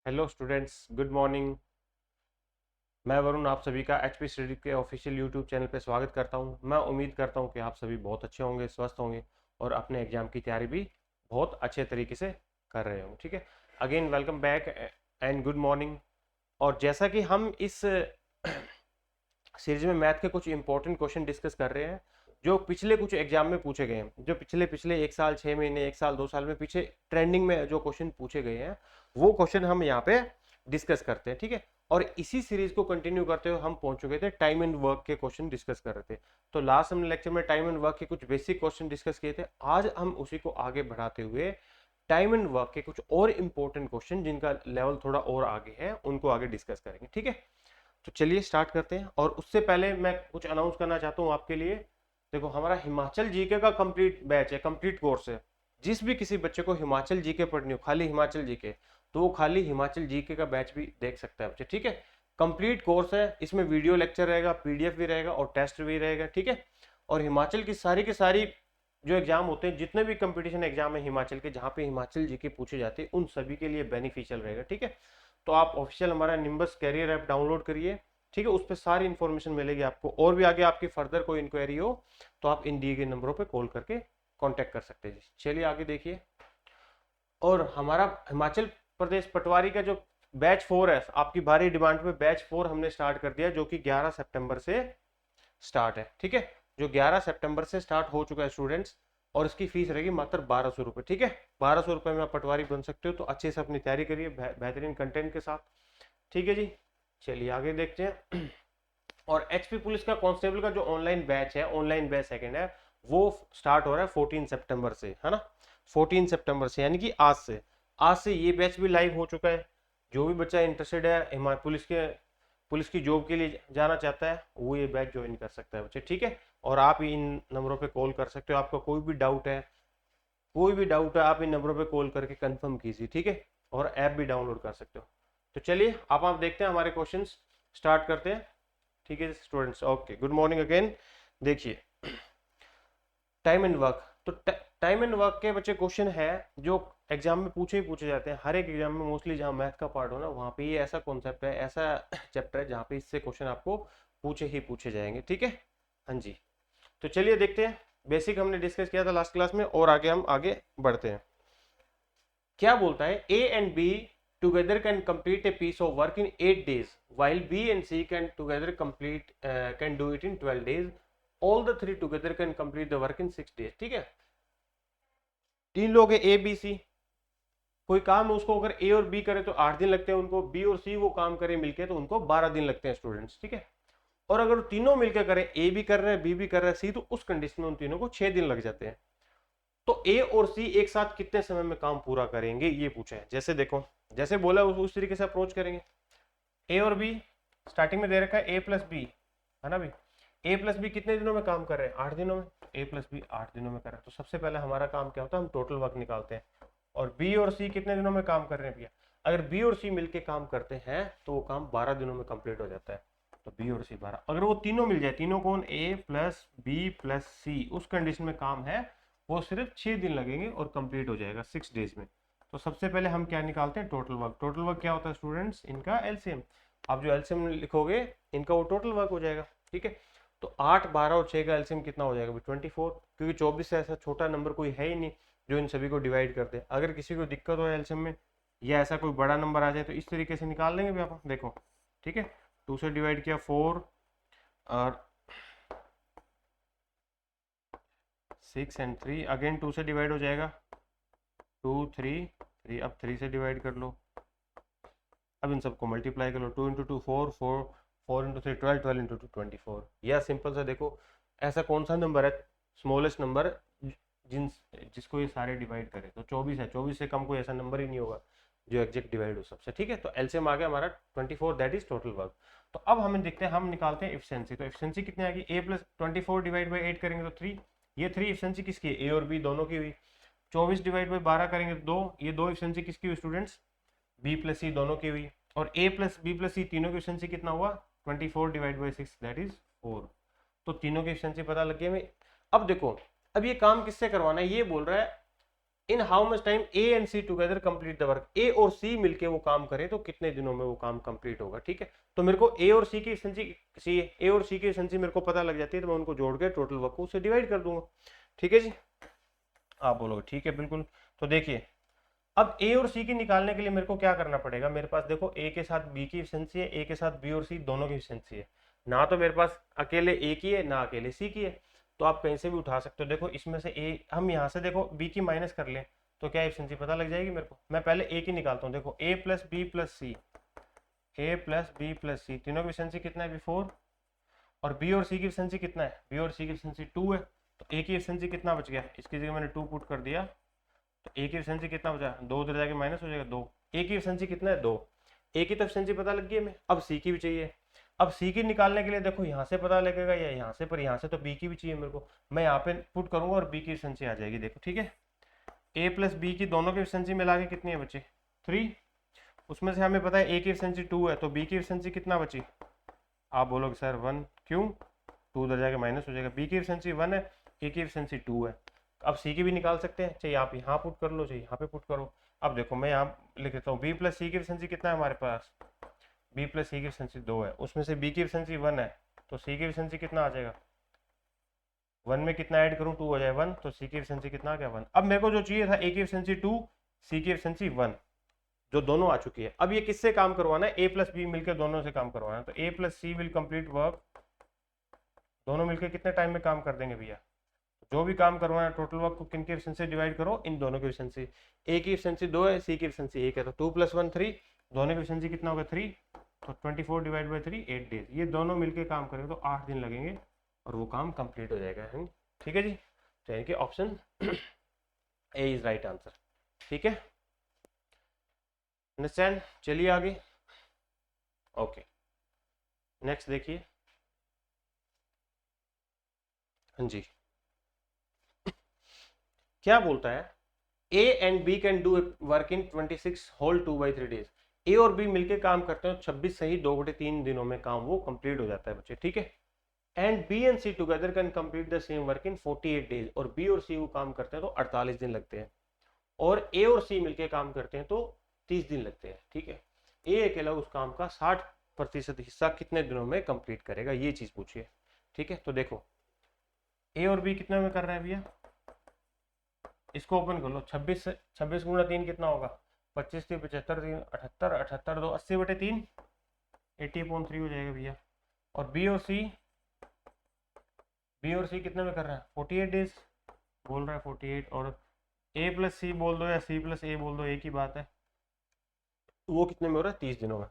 Hello students, good morning. मैं वरुण आप सभी का एचपी स्टडी के ऑफिशियल यूट्यूब चैनल पे स्वागत करता हूं। मैं उम्मीद करता हूं कि आप सभी बहुत अच्छे होंगे, स्वस्थ होंगे और अपने एग्जाम की तैयारी भी बहुत अच्छे तरीके से कर रहे होंगे। ठीक है, again welcome back and good morning. और जैसा कि हम इस सीरीज में मैथ के कुछ इंपॉर्टेंट क्वेश्चन डिस्कस कर रहे हैं जो पिछले कुछ एग्जाम में पूछे गए हैं, जो पिछले पिछले एक साल 6 महीने, एक साल 2 साल में पीछे ट्रेंडिंग में जो क्वेश्चन पूछे गए हैं वो क्वेश्चन हम यहाँ पे डिस्कस करते हैं। ठीक है, और इसी सीरीज को कंटिन्यू करते हुए हम पहुंच चुके थे टाइम एंड वर्क के क्वेश्चन डिस्कस कर रहे थे। तो लास्ट हमने लेक्चर में टाइम एंड वर्क के कुछ बेसिक क्वेश्चन डिस्कस किए थे। आज हम उसी को आगे बढ़ाते हुए टाइम एंड वर्क के कुछ और इंपॉर्टेंट क्वेश्चन जिनका लेवल थोड़ा और आगे है उनको आगे डिस्कस करेंगे। ठीक है, तो चलिए स्टार्ट करते हैं। और उससे पहले मैं कुछ अनाउंस करना चाहता हूँ आपके लिए। देखो, हमारा हिमाचल जीके का कंप्लीट बैच है, कंप्लीट कोर्स है। जिस भी किसी बच्चे को हिमाचल जीके पढ़नी हो, खाली हिमाचल जीके, तो वो खाली हिमाचल जीके का बैच भी देख सकता है बच्चे। ठीक है, कंप्लीट कोर्स है, इसमें वीडियो लेक्चर रहेगा, पीडीएफ भी रहेगा और टेस्ट भी रहेगा। ठीक है, और हिमाचल की सारी जो एग्जाम होते हैं, जितने भी कंपटीशन एग्जाम है हिमाचल के जहाँ पे हिमाचल जीके पूछे जाते हैं, उन सभी के लिए बेनिफिशियल रहेगा। ठीक है, तो आप ऑफिशियल हमारा निम्बस कैरियर ऐप डाउनलोड करिए। ठीक है, उस पर सारी इन्फॉर्मेशन मिलेगी आपको। और भी आगे आपकी फर्दर कोई इंक्वायरी हो तो आप इन दिए गए नंबरों पे कॉल करके कांटेक्ट कर सकते हैं। चलिए आगे देखिए। और हमारा हिमाचल प्रदेश पटवारी का जो बैच 4 है, आपकी भारी डिमांड पे बैच 4 हमने स्टार्ट कर दिया, जो कि 11 सितंबर से स्टार्ट है। ठीक है, जो 11 सितंबर से स्टार्ट हो चुका है स्टूडेंट्स। और इसकी फीस रहेगी मात्र 1200 रुपये। ठीक है, 1200 रुपये में आप पटवारी बन सकते हो। तो अच्छे से अपनी तैयारी करिए बेहतरीन कंटेंट के साथ। ठीक है जी, चलिए आगे देखते हैं। और एचपी पुलिस का कांस्टेबल का जो ऑनलाइन बैच है, ऑनलाइन बैच सेकंड है, वो स्टार्ट हो रहा है 14 सितंबर से, है ना। 14 सितंबर से यानी कि आज से ये बैच भी लाइव हो चुका है। जो भी बच्चा इंटरेस्टेड है पुलिस की जॉब के लिए जाना चाहता है, वो ये बैच ज्वाइन कर सकता है बच्चे। ठीक है, और आप इन नंबरों पे कॉल कर सकते हो। आपका कोई भी डाउट है आप इन नंबरों पे कॉल करके कंफर्म कीजिए। ठीक है, और ऐप भी डाउनलोड कर सकते हो। तो चलिए अब आप देखते हैं हमारे क्वेश्चंस, स्टार्ट करते हैं। ठीक है students, okay, good morning again. देखिए, टाइम एंड वर्क। तो टाइम एंड वर्क के बच्चे क्वेश्चन है जो एग्जाम में पूछे जाते हैं। हर एक एग्जाम में मोस्टली जहाँ मैथ का पार्ट हो ना, वहाँ पे ये ऐसा कॉन्सेप्ट है, ऐसा चैप्टर है जहाँ पे इससे क्वेश्चन आपको पूछे जाएंगे। ठीक है, हाँ जी। तो चलिए देखते हैं। बेसिक हमने डिस्कस किया था लास्ट क्लास में, और आगे हम आगे बढ़ते हैं। क्या बोलता है, A and B together can complete a piece of work in 8 days while B and C can together complete can do it in 12 days। All the three together can complete the work in 6 days। ठीक है, तीन लोग है A B C, कोई काम है उसको अगर ए और बी करे तो 8 दिन लगते हैं उनको, बी और सी वो काम करे मिलके तो उनको 12 दिन लगते हैं स्टूडेंट्स। ठीक है, और अगर तीनों मिलकर करें, ए भी कर रहे हैं, बी भी कर रहे हैं, सी, तो उस कंडीशन में उन तीनों को 6 दिन लग जाते हैं। तो ए और सी एक साथ कितने समय में काम पूरा करेंगे ये पूछा है। जैसे देखो, जैसे बोला उस तरीके से अप्रोच करेंगे। ए और बी स्टार्टिंग में दे रखा है, ए प्लस बी, है ना भाई। ए प्लस बी कितने दिनों में काम कर रहे हैं? 8 दिनों में। ए प्लस बी 8 दिनों में कर रहे हैं, तो सबसे पहले हमारा काम क्या होता है, हम टोटल वर्क निकालते हैं। और बी और सी कितने दिनों में काम कर रहे हैं भैया? अगर बी और सी मिलके काम करते हैं तो वो काम 12 दिनों में कंप्लीट हो जाता है। तो बी और सी 12, अगर वो तीनों मिल जाए, तीनों कौन, ए प्लस बी प्लस सी, उस कंडीशन में काम है, वो सिर्फ 6 दिन लगेंगे और कंप्लीट हो जाएगा 6 days में। तो सबसे पहले हम क्या निकालते हैं, टोटल वर्क। टोटल वर्क क्या होता है स्टूडेंट्स, इनका एलसीएम। आप जो एलसीएम लिखोगे इनका वो टोटल वर्क हो जाएगा। ठीक है, तो 8, 12 और 6 का एलसीएम कितना हो जाएगा? 24, क्योंकि 24 से ऐसा छोटा नंबर कोई है ही नहीं जो इन सभी को डिवाइड कर दे। अगर किसी को दिक्कत हो एलसीएम में या ऐसा कोई बड़ा नंबर आ जाए तो इस तरीके से निकाल लेंगे भी आप, देखो। ठीक है, 2 से डिवाइड किया 4 और 6 एंड 3, अगेन 2 से डिवाइड हो जाएगा 2 3 3, अब 3 से डिवाइड कर लो। अब इन सबको मल्टीप्लाई कर लो, 2 इंटू 2 4 4 4 इंटू 3 12 12 इंटू 2 24। यह सिंपल सा देखो, ऐसा कौन सा नंबर है स्मॉलेस्ट नंबर जिसको ये सारे डिवाइड करे? तो 24 है, 24 से कम कोई ऐसा नंबर ही नहीं होगा जो एग्जैक्ट डिवाइड हो सबसे। ठीक है, तो एलसीएम आ गया हमारा 24, दैट इज टोटल वर्क। तो अब हमें देखते हैं, हम निकालते हैं एफिशिएंसी। तो एफिशिएंसी कितनी आएगी, ए प्लस 24 डिवाइड बाई 8 करेंगे तो 3, ये 3 एफिशिएंसी किसकी है, ए और बी दोनों की हुई। 24 डिवाइड बाई 12 करेंगे तो 2, ये 2 एफिशिएंसी किसकी हुई स्टूडेंट्स, बी प्लस सी दोनों की हुई। और ए प्लस बी प्लस सी तीनों की एफिशिएंसी कितना हुआ, 24 डिवाइड बाई 6, दैट इज 4। तो तीनों की एफिशिएंसी पता लग गई हमें। अब देखो, अब ये काम किससे करवाना है, ये बोल रहा है in how much time A and C together complete the work, A और सी मिलके वो काम करें तो कितने दिनों में वो काम कंप्लीट होगा। ठीक है, तो मेरे को ए और सी की एफिशिएंसी, ए और सी की एफिशिएंसी मेरे को पता लग जाती है, तो मैं उनको जोड़ के टोटल वर्क को उससे डिवाइड कर दूंगा। ठीक है जी, आप बोलोगे ठीक है बिल्कुल। तो देखिए अब ए और सी की निकालने के लिए मेरे को क्या करना पड़ेगा, मेरे पास देखो ए के साथ बी की एफिशिएंसी है, ए के साथ बी और सी दोनों की एफिशिएंसी है, ना तो मेरे पास अकेले ए की है ना अकेले सी की है, तो आप कहीं से भी उठा सकते हो। देखो इसमें से ए, हम यहाँ से देखो बी की माइनस कर लें तो क्या एफिशिएंसी पता लग जाएगी मेरे को। मैं पहले ए की निकालता हूँ, देखो A plus B plus C, A plus B plus सी, तीनों की एफिशिएंसी कितना है, बिफोर, और बी और सी की एफिशिएंसी कितना है, बी और सी की एफिशिएंसी 2 है, तो ए की एफिशिएंसी कितना बच गया, इसकी जगह मैंने 2 पुट कर दिया, तो ए की एफिशिएंसी कितना बचा, 2 उधर जाके माइनस हो जाएगा 2, ए की एफिशिएंसी कितना है 2, ए की तो एफिशिएंसी पता लग गई हमें, अब सी की भी चाहिए। अब सी की निकालने के लिए देखो यहाँ से पता लगेगा या यहाँ से, पर यहाँ से तो बी की भी चाहिए मेरे को, मैं यहाँ पे पुट करूंगा और बी की एफिशिएंसी आ जाएगी। देखो ठीक है, ए प्लस बी की दोनों की एफिशिएंसी मिला के कितनी है बची, 3, उसमें से हमें पता है ए की एफिशिएंसी 2 है, तो बी की एफिशिएंसी कितना बची, आप बोलोगे सर 1, क्यों, 2 उधर जाके माइनस हो जाएगा, बी की एफिशिएंसी 1 है, ए की एफिशिएंसी 2 है। अब सी की भी निकाल सकते हैं, चाहे आप यहाँ पुट कर लो चाहे यहाँ पे पुट करो। अब देखो मैं यहाँ लिख देता हूँ, बी प्लस सी की एफिशिएंसी कितना है हमारे पास, बी प्लस सी की एफिशिएंसी 2 है, उसमें से बी की एफिशिएंसी 1 है, तो सी की एफिशिएंसी कितना आ जाएगा, 1 में कितना ऐड करूँ 2 हो जाए 1, तो सी की एफिशिएंसी कितना आ गया 1। अब मेरे को जो चाहिए था ए की एफिशिएंसी 2, सी की एफिशिएंसी 1, जो दोनों आ चुकी है। अब ये किससे काम करवाना है, ए प्लस बी मिलकर दोनों से काम करवाना है, तो A plus C will complete work, दोनों मिलकर कितने टाइम में काम कर देंगे भैया, जो भी काम करवाना है टोटल वर्क को किन के एफिशिएंसी डिवाइड करो, इन दोनों की एफिशिएंसी, ए की एफिशिएंसी 2 है, सी की एफिशिएंसी 1 है, तो 2 + 1 3, दोनों की एफिशिएंसी कितना होगा 3, तो 24 डिवाइड बाई 3 8 डेज, ये दोनों मिलके काम करेंगे तो 8 दिन लगेंगे और वो काम कंप्लीट हो जाएगा है। ठीक है जी, तो यानी कि option A is right answer. ठीक है, अंडरस्टैंड, चलिए आगे। ओके, नेक्स्ट देखिए, हाँ जी, क्या बोलता है, A and B can do work in 26 whole 2/3 days, A और बी मिलके काम करते हैं 26 सही 2/3 दिनों में काम वो कंप्लीट हो जाता है बच्चे। ठीक है, and B and C together can complete the same work in 48 days, और बी और सी वो काम करते हैं तो 48 दिन लगते हैं, और ए और सी मिलके काम करते हैं तो 30 दिन लगते हैं। ठीक है, ए अकेला उस काम का 60% हिस्सा कितने दिनों में कंप्लीट करेगा, ये चीज पूछिए। ठीक है, तो देखो ए और बी कितने में कर रहे हैं भैया, इसको ओपन कर लो, 26 से 26 गुना 3 कितना होगा, 25 3 75 3 78 78 2 80/3, 80/3 हो जाएगा भैया। और बी और सी कितने में कर रहा है, 48 डेज बोल रहा है 48, और ए प्लस सी बोल दो या सी प्लस ए बोल दो, एक ही बात है, वो कितने में हो रहा है 30 दिनों में।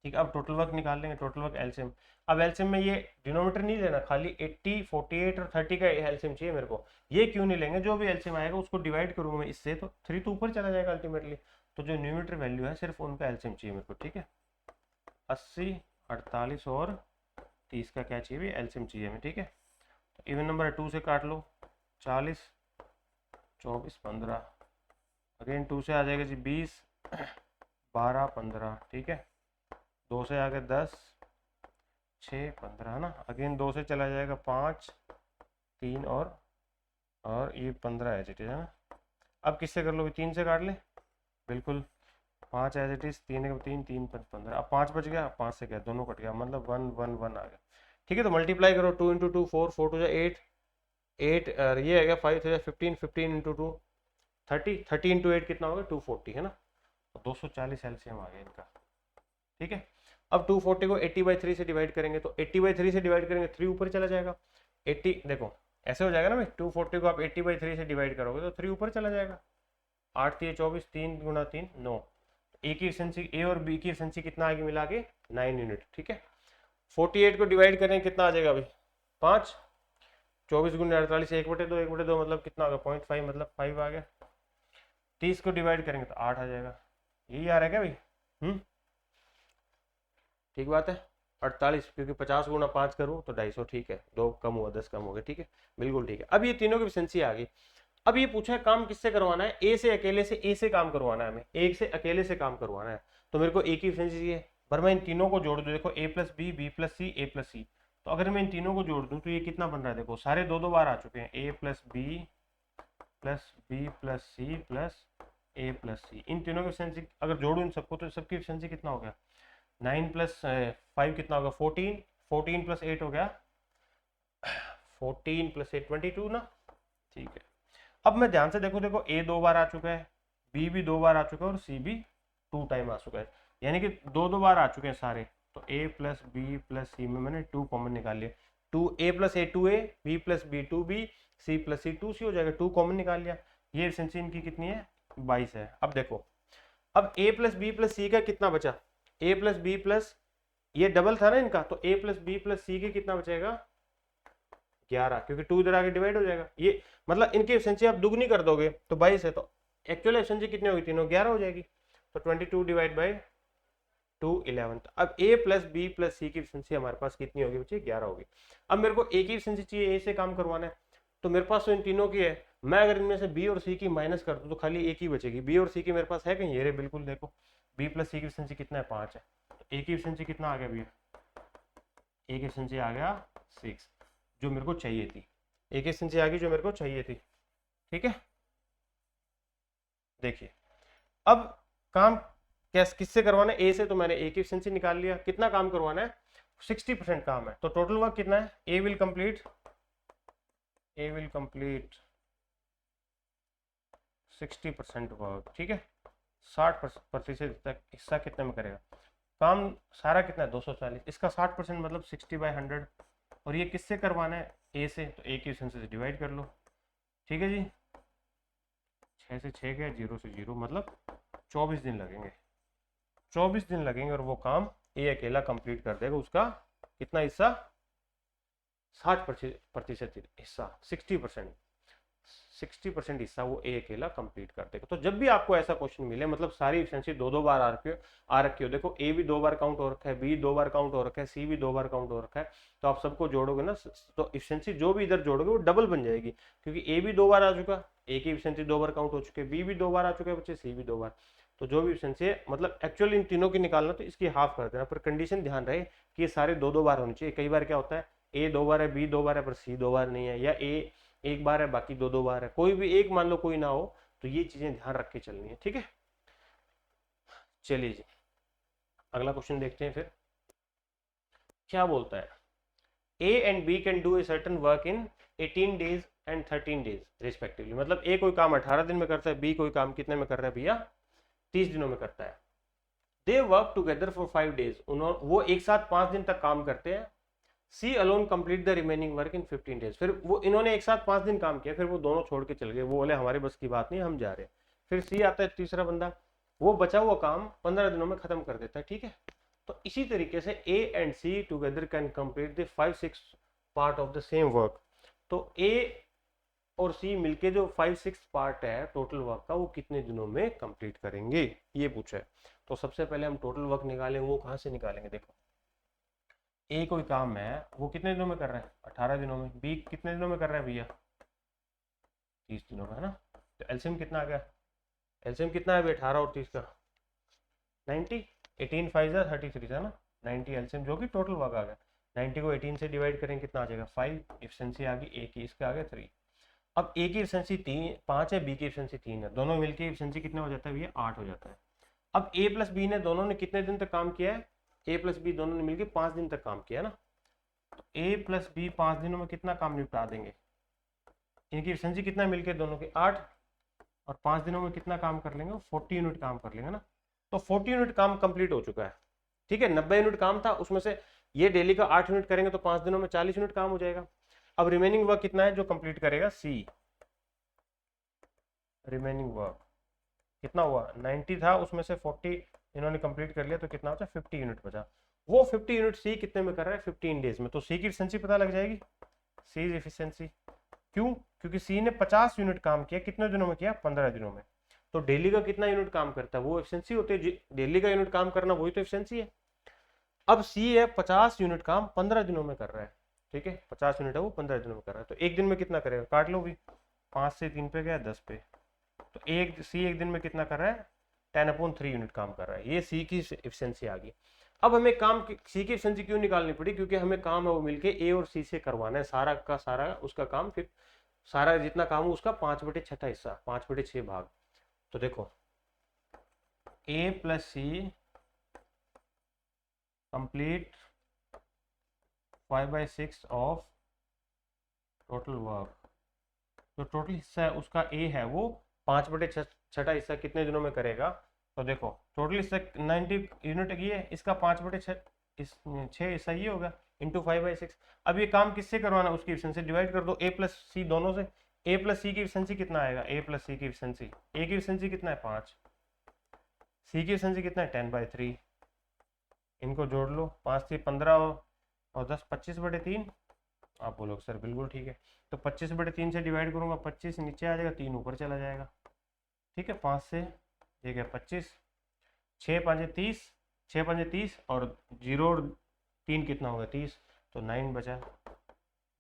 ठीक है, अब टोटल वर्क निकाल लेंगे, टोटल वर्क एलसीएम, अब एलसीएम में ये डिनोमिनेटर नहीं लेना, खाली 80 48 और 30 का एलसीएम चाहिए मेरे को। ये क्यों नहीं लेंगे, जो भी एलसीएम आएगा उसको डिवाइड करूंगा मैं इससे, तो 3 तो ऊपर चला जाएगा अल्टीमेटली, तो जो न्यूमिनेटर वैल्यू है सिर्फ उनका एलसीएम चाहिए मेरे को। ठीक है, 80 48 और 30 का क्या चाहिए, एलसीएम चाहिए हमें। ठीक है, तो इवन नंबर है 2 से काट लो, 40 24 15, अगेन 2 से आ जाएगा जी 20 12 15। ठीक है, 2 से आगे 10 6 15 है ना, अगेन 2 से चला जाएगा 5 3 और ये 15 एज इट इज है ना। अब किससे कर लोगे, 3 से काट ले, बिल्कुल 5 एज इट इज, 3 3 3 5 15, अब 5 बच गया, 5 से क्या दोनों कट गया, मतलब 1 1 1 आ गया। ठीक है, तो मल्टीप्लाई करो, 2 × 2 4 4 2 8 8, और ये आ गया 5 15 15 × 2 30 30 × 8 कितना होगा 240 है ना, तो 240 एलसीएम आ गया इनका। ठीक है, अब 240 को 80/3 से डिवाइड करेंगे, तो 80/3 से डिवाइड करेंगे 3 ऊपर चला जाएगा, 80 देखो ऐसे हो जाएगा ना भाई, 240 को आप 80/3 से डिवाइड करोगे तो 3 ऊपर चला जाएगा, 8 3 24 3 × 3 9, ए की एफिशिएंसी, ए और बी की एफिशिएंसी कितना आएगी मिला के 9 यूनिट। ठीक है, 48 को डिवाइड करेंगे कितना आ जाएगा भाई 5, 24 × 48 1/2 1/2 मतलब कितना होगा 0.5, मतलब 5 आ गया। 30 को डिवाइड करेंगे तो 8 आ जाएगा, यही आ रहा है क्या भाई, ठीक बात है। 48, क्योंकि 50 × 5 करूँ तो 250, ठीक है, 2 कम हुआ 10 कम हो गया। ठीक है, बिल्कुल ठीक है। अब ये तीनों की एफिशिएंसी आ गई। अब ये पूछा है काम किससे करवाना है, ए से अकेले से, ए से काम करवाना है हमें, एक से अकेले से काम करवाना है, तो मेरे को ए की एफिशिएंसी चाहिए, पर मैं इन तीनों को जोड़ दूं, देखो A plus B, B plus C, A plus सी, तो अगर मैं इन तीनों को जोड़ दूं तो ये कितना बन रहा है, देखो सारे 2 2 बार आ चुके हैं, A plus B plus B plus C plus A plus C, इन तीनों की एफिशिएंसी अगर जोड़ूं इन सबको तो सबकी एफिशिएंसी कितना हो गया, 9 प्लस 5 कितना होगा 14, 14 प्लस 8 हो गया 14 प्लस 8 22 ना। ठीक है, अब मैं ध्यान से देखो ए 2 बार आ चुका है, बी भी 2 बार आ चुका है और सी भी 2 टाइम आ चुका है, यानी कि 2 बार आ चुके हैं सारे। तो A plus B plus C में मैंने 2 कॉमन निकाल लिया, 2 A plus A 2 A, B plus B 2 B, C plus C 2 C हो जाएगा, 2 कॉमन निकाल लिया। ये एफिशिएंसी इनकी कितनी है 22 है। अब देखो, अब ए प्लस बी प्लस सी का कितना बचा, ए प्लस बी प्लस, ये डबल था ना इनका, तो ए प्लस बी प्लस सी के कितना बचेगा 11, क्योंकि 2 इधर आके डिवाइड हो जाएगा। ये मतलब इनकी एफिशिएंसी आप दुगनी कर दोगे तो 22 है, तो एक्चुअल एफिशिएंसी कितनी होगी, तीनों 11 हो जाएगी। तो 22 डिवाइड बाई 2 11। अब ए प्लस बी प्लस सी की एफिशिएंसी हमारे पास कितनी होगी बच्चे 11 होगी। अब मेरे को ए की एफिशिएंसी चाहिए, ए से काम करवाना है, तो मेरे पास तो इन तीनों की है, मैं अगर इनमें से बी और सी की माइनस कर दूं तो खाली ए की बचेगी। बी और सी की मेरे पास है कहीं, ये रे बिल्कुल देखो, बी प्लस सी की एफिशिएंसी कितना है 5 है, तो ए की एफिशिएंसी कितना आ गया भैया, ए की एफिशिएंसी आ गया 6, जो मेरे को चाहिए थी, ए की एफिशिएंसी आ गई जो मेरे को चाहिए थी। ठीक है, देखिए अब काम कैसे किससे करवाना है, ए से, तो मैंने ए की एफिशिएंसी निकाल लिया। कितना काम करवाना है 60% काम है, तो टोटल वर्क कितना है, ए विल कंप्लीट 60% वर्क। ठीक है, 60% तक हिस्सा कितने में करेगा, काम सारा कितना है 240, इसका 60% मतलब 60/100, और ये किससे करवाना है ए से, तो ए की एफिशिएंसी से डिवाइड कर लो। ठीक है जी, 6 से 6 गया, 0 से 0, मतलब 24 दिन लगेंगे, 24 दिन लगेंगे और वो काम ए अकेला कंप्लीट कर देगा। उसका कितना हिस्सा 60% हिस्सा, 60% हिस्सा वो ए अकेला कंप्लीट कर देगा। तो जब भी आपको ऐसा क्वेश्चन मिले, मतलब सारी एफिशिएंसी 2 बार आ रखी हो, देखो ए भी 2 बार काउंट हो रखा है, बी 2 बार काउंट हो रखा है, सी भी 2 बार काउंट हो रखा है, तो आप सबको जोड़ोगे ना तो एफिशिएंसी जो भी इधर जोड़ोगे वो डबल बन जाएगी, क्योंकि ए भी 2 बार आ चुका, ए की एफिशिएंसी 2 बार काउंट हो चुकी है, बी भी 2 बार आ चुके हैं बच्चे, सी भी 2 बार, तो जो भी एफिशिएंसी है, मतलब एक्चुअली इन तीनों की निकालना तो इसकी हाफ कर देना, पर कंडीशन ध्यान रहे कि ये सारे 2 बार होने चाहिए। कई बार क्या होता है ए 2 बार है, बी 2 बार है, पर सी 2 बार नहीं है, या ए 1 बार है बाकी 2 बार है, कोई भी एक मान लो कोई ना हो, तो ये चीजें ध्यान रख के चलनी है। ठीक है, चलिए जी अगला क्वेश्चन देखते हैं। फिर क्या बोलता है, A and B can do a certain work in 18 days and 13 days respectively, मतलब ए कोई काम 18 दिन में करता है, बी कोई काम कितने में कर रहा है भैया 30 दिनों में करता है। They work together for 5 days, वो एक साथ 5 दिन तक काम करते हैं। C alone complete the remaining work in 15 days, फिर वो इन्होंने एक साथ 5 दिन काम किया, फिर वो दोनों छोड़ के चल गए, वो बोले हमारे बस की बात नहीं हम जा रहे हैं। फिर सी आता है तीसरा बंदा, वो बचा हुआ काम 15 दिनों में खत्म कर देता है। ठीक है, तो इसी तरीके से A and C together can complete the 5-6 part of the same work, तो ए और सी मिलके जो 5-6 पार्ट है टोटल वर्क का, वो कितने दिनों में कंप्लीट करेंगे, ये पूछा है। तो सबसे पहले हम टोटल वर्क निकालेंगे, वो कहाँ से निकालेंगे, देखो ए कोई काम है वो कितने दिनों में कर रहा है 18 दिनों में, बी कितने दिनों में कर रहा है भैया 30 दिनों में, है ना। तो एलसीएम कितना आ गया, एलसीएम कितना है 18 और 30 का 90, 18 5 33 है ना, 90 एलसीएम जो कि टोटल वर्क आ गया। 90 को 18 से डिवाइड करेंगे कितना आ जाएगा 5, एफिशिएंसी आ गई ए की, इसका आ गया 3। अब ए की एफिशिएंसी 5 है, बी की एफिशिएंसी 3 है, दोनों मिलकर एफिशिएंसी कितना हो जाता है भैया 8 हो जाता है। अब ए प्लस बी ने दोनों ने कितने दिन तक काम किया है, ए प्लस बी दोनों ने मिलकर 5 दिन तक काम किया ना, तो ए प्लस बी 5 दिनों में कितना काम निपटा देंगे, इनकी एफिशिएंसी कितना मिलके दोनों की 8, और 5 दिनों में कितना काम कर लेंगे 40 यूनिट काम कर लेंगे ना, तो 40 यूनिट काम कंप्लीट हो चुका है। ठीक है, 90 यूनिट काम था, उसमें से ये डेली का 8 यूनिट करेंगे तो 5 दिनों में 40 यूनिट काम हो जाएगा। अब रिमेनिंग वर्क कितना है जो कंप्लीट करेगा सी, रिमेनिंग वर्क कितना हुआ 90 था, उसमें से 40 इन्होंने कंप्लीट कर लिया, तो कितना बचा 50 यूनिट बचा। वो 50 यूनिट सी कितने में कर रहा है 15 डेज में, तो सी की एफिशिएंसी पता लग जाएगी, सी एफिशिएंसी क्यों, क्योंकि सी ने 50 यूनिट काम किया, कितने दिनों में किया 15 दिनों में, तो डेली का कितना यूनिट काम करता है वो एफिशिएंसी होती है, डेली का यूनिट काम करना वही तो एफिशिएंसी है। अब सी है 50 यूनिट काम 15 दिनों में कर रहा है, ठीक है 50 यूनिट है वो 15 दिनों में कर रहा है, तो एक दिन में कितना करेगा काट लो भी, 5 से 3 पे गया 10 पे, तो सी एक दिन में कितना कर रहा है 10/3 यूनिट काम कर रहा है, ये सी की एफिशिएंसी आ गई। अब हमें काम सी की एफिशिएंसी क्यों निकालनी पड़ी, क्योंकि हमें काम है वो मिलके ए और सी से करवाना है सारा का सारा उसका काम, फिर सारा जितना काम हो उसका 5/6 हिस्सा, 5/6 भाग। तो देखो A plus C complete 5/6 of total work. जो टोटल हिस्सा है उसका ए है वो 5/6 हिस्सा कितने दिनों में करेगा। तो देखो टोटल हिस्सा 90 यूनिट की है, इसका 5/6 हिस्सा ये होगा इंटू 5/6। अब ये काम किससे करवाना, उसकी एफिशिएंसी डिवाइड कर दो ए प्लस सी दोनों से। ए प्लस सी की एफिशिएंसी कितना आएगा, ए प्लस सी की एफिशिएंसी, ए की एफिशिएंसी कितना है 5, सी की एफिशिएंसी कितना है 10/3। इनको जोड़ लो, 5 से 15 और 10 25/3। आप बोलोगे सर बिल्कुल ठीक है, तो 25/3 से डिवाइड करूंगा, 25 नीचे आ जाएगा, 3 ऊपर चला जाएगा। ठीक है, 5 से ये क्या 25, 6×5 = 30, 6×5 = 30 और 0 और 3 कितना होगा 30, तो 9 बचा,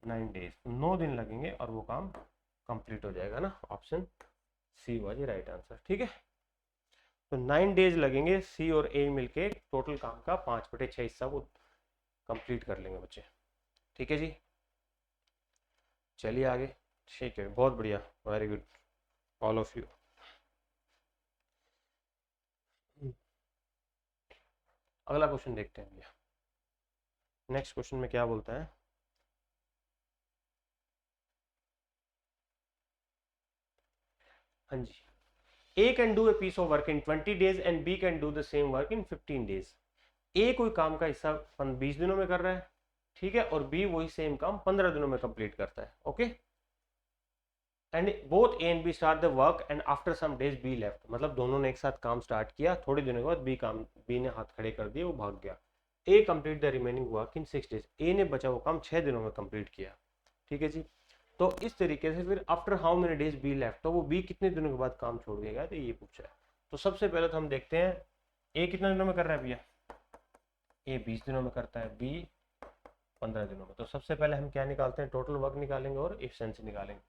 9 डेज, 9 दिन लगेंगे और वो काम कंप्लीट हो जाएगा ना। Option she was right answer. ठीक है, तो 9 डेज लगेंगे, सी और ए मिलके टोटल काम का 5/6 हिस्सा वो कंप्लीट कर लेंगे बच्चे। ठीक है जी, चलिए आगे। ठीक है, बहुत बढ़िया, very good all of you. अगला क्वेश्चन देखते हैं भैया, नेक्स्ट क्वेश्चन में क्या बोलता है। हाँ जी, A can do a piece of work in 20 days and B can do the same work in 15 days. A कोई काम का हिस्सा 20 दिनों में कर रहा है, ठीक है, और बी वही सेम काम 15 दिनों में कंप्लीट करता है। Okay, and both A and B start the work and after some days B left. मतलब दोनों ने एक साथ काम स्टार्ट किया, थोड़े दिनों के बाद बी ने हाथ खड़े कर दिए, वो भाग गया। A complete the remaining work in 6 days. A ने बचा वो काम 6 दिनों में कंप्लीट किया। ठीक है जी, तो इस तरीके से फिर after how many days B left, तो वो बी कितने दिनों के बाद काम छोड़ देगा, तो ये पूछा है। तो सबसे पहले तो हम देखते हैं ए कितने दिनों में कर रहा है भैया, ए 20 दिनों में करता है, बी 15 दिनों में। तो सबसे पहले हम क्या निकालते हैं, टोटल वर्क निकालेंगे और एफिशिएंसी निकालेंगे।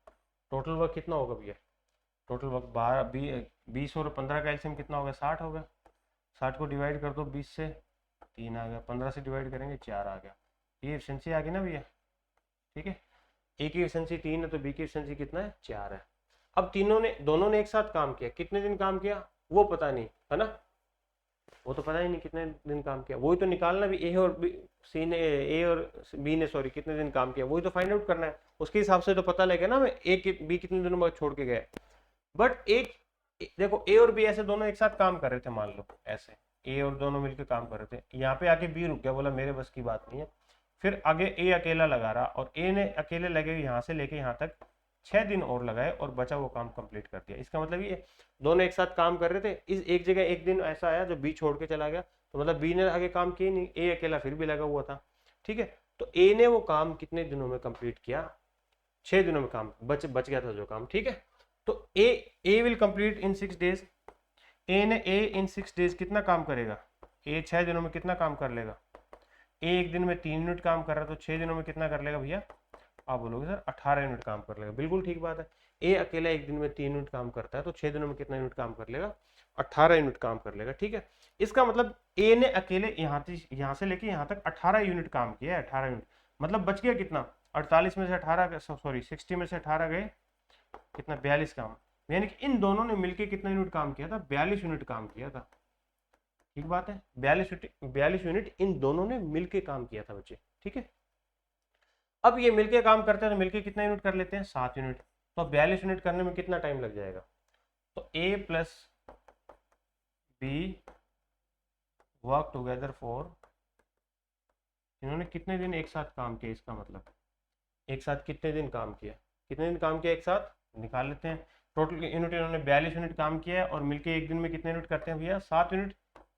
टोटल वर्क कितना होगा भैया, टोटल वर्क 20 और 15 का एलसीएम कितना होगा, 60 होगा। 60 को डिवाइड कर दो 20 से, 3 आ गया, 15 से डिवाइड करेंगे 4 आ गया। ये एफिशिएंसी आ गई ना भैया। ठीक है, ए की एफिशिएंसी 3 है तो बी की एफिशिएंसी कितना है, 4 है। अब दोनों ने एक साथ काम किया, कितने दिन काम किया वो पता नहीं है ना, वो तो पता ही नहीं कितने दिन काम किया, वही तो निकालना भी। ए और बी, सी ने ए और बी ने सॉरी कितने दिन काम किया, वही तो फाइंड आउट करना है। उसके हिसाब से तो पता लगेगा ना मैं बी कितने दिनों बाद छोड़ के गए। बट एक देखो ए और बी ऐसे दोनों एक साथ काम कर रहे थे, मान लो ऐसे ए और दोनों मिलकर काम कर रहे थे, यहाँ पे आके बी रुक गया, बोला मेरे बस की बात नहीं है। फिर आगे ए अकेला लगा रहा और ए ने अकेले लगे यहाँ से लेके यहाँ तक 6 दिन और लगाए और बचा वो काम कंप्लीट कर दिया। इसका मतलब ये दोनों एक साथ काम कर रहे थे, इस एक जगह एक दिन ऐसा आया जो बी छोड़ के चला गया, तो मतलब बी ने आगे काम किया नहीं, ए अकेला फिर भी लगा हुआ था। ठीक है, तो ए ने वो काम कितने दिनों में कंप्लीट किया, 6 दिनों में काम बच गया था जो काम। ठीक है, तो A will complete in 6 days. A in 6 days कितना काम करेगा, ए 6 दिनों में कितना काम कर लेगा, ए एक दिन में 3 यूनिट काम कर रहा है, तो 6 दिनों में कितना कर लेगा भैया, आप बोलोगे सर 18 यूनिट काम कर लेगा। बिल्कुल ठीक बात है, ए अकेला एक दिन में 3 यूनिट काम करता है, तो 6 दिनों में कितना यूनिट काम कर लेगा, 18 यूनिट काम कर लेगा। ठीक है, इसका मतलब ए ने अकेले यहाँ से लेके यहाँ तक 18 यूनिट काम किया है, 18 यूनिट, मतलब बच गया कितना, 48 में से 18 सॉरी 60 में से 18 गए कितना, 42 काम। यानी कि इन दोनों ने मिलकर कितना यूनिट काम किया था, 42 यूनिट काम किया था। ठीक बात है, 42 यूनिट इन दोनों ने मिलकर काम किया था बच्चे। ठीक है, अब ये मिलके काम करते हैं तो मिलके कितना यूनिट कर लेते हैं, 7 यूनिट। तो 42 यूनिट करने में कितना टाइम लग जाएगा, तो A plus B work together for, इन्होंने कितने दिन एक साथ काम किया, इसका मतलब एक साथ कितने दिन काम किया, कितने दिन काम किया एक साथ निकाल लेते हैं। टोटल यूनिट इन्होंने 42 यूनिट काम किया है और मिलके एक दिन में कितने यूनिट करते हैं भैया, 7 यूनिट।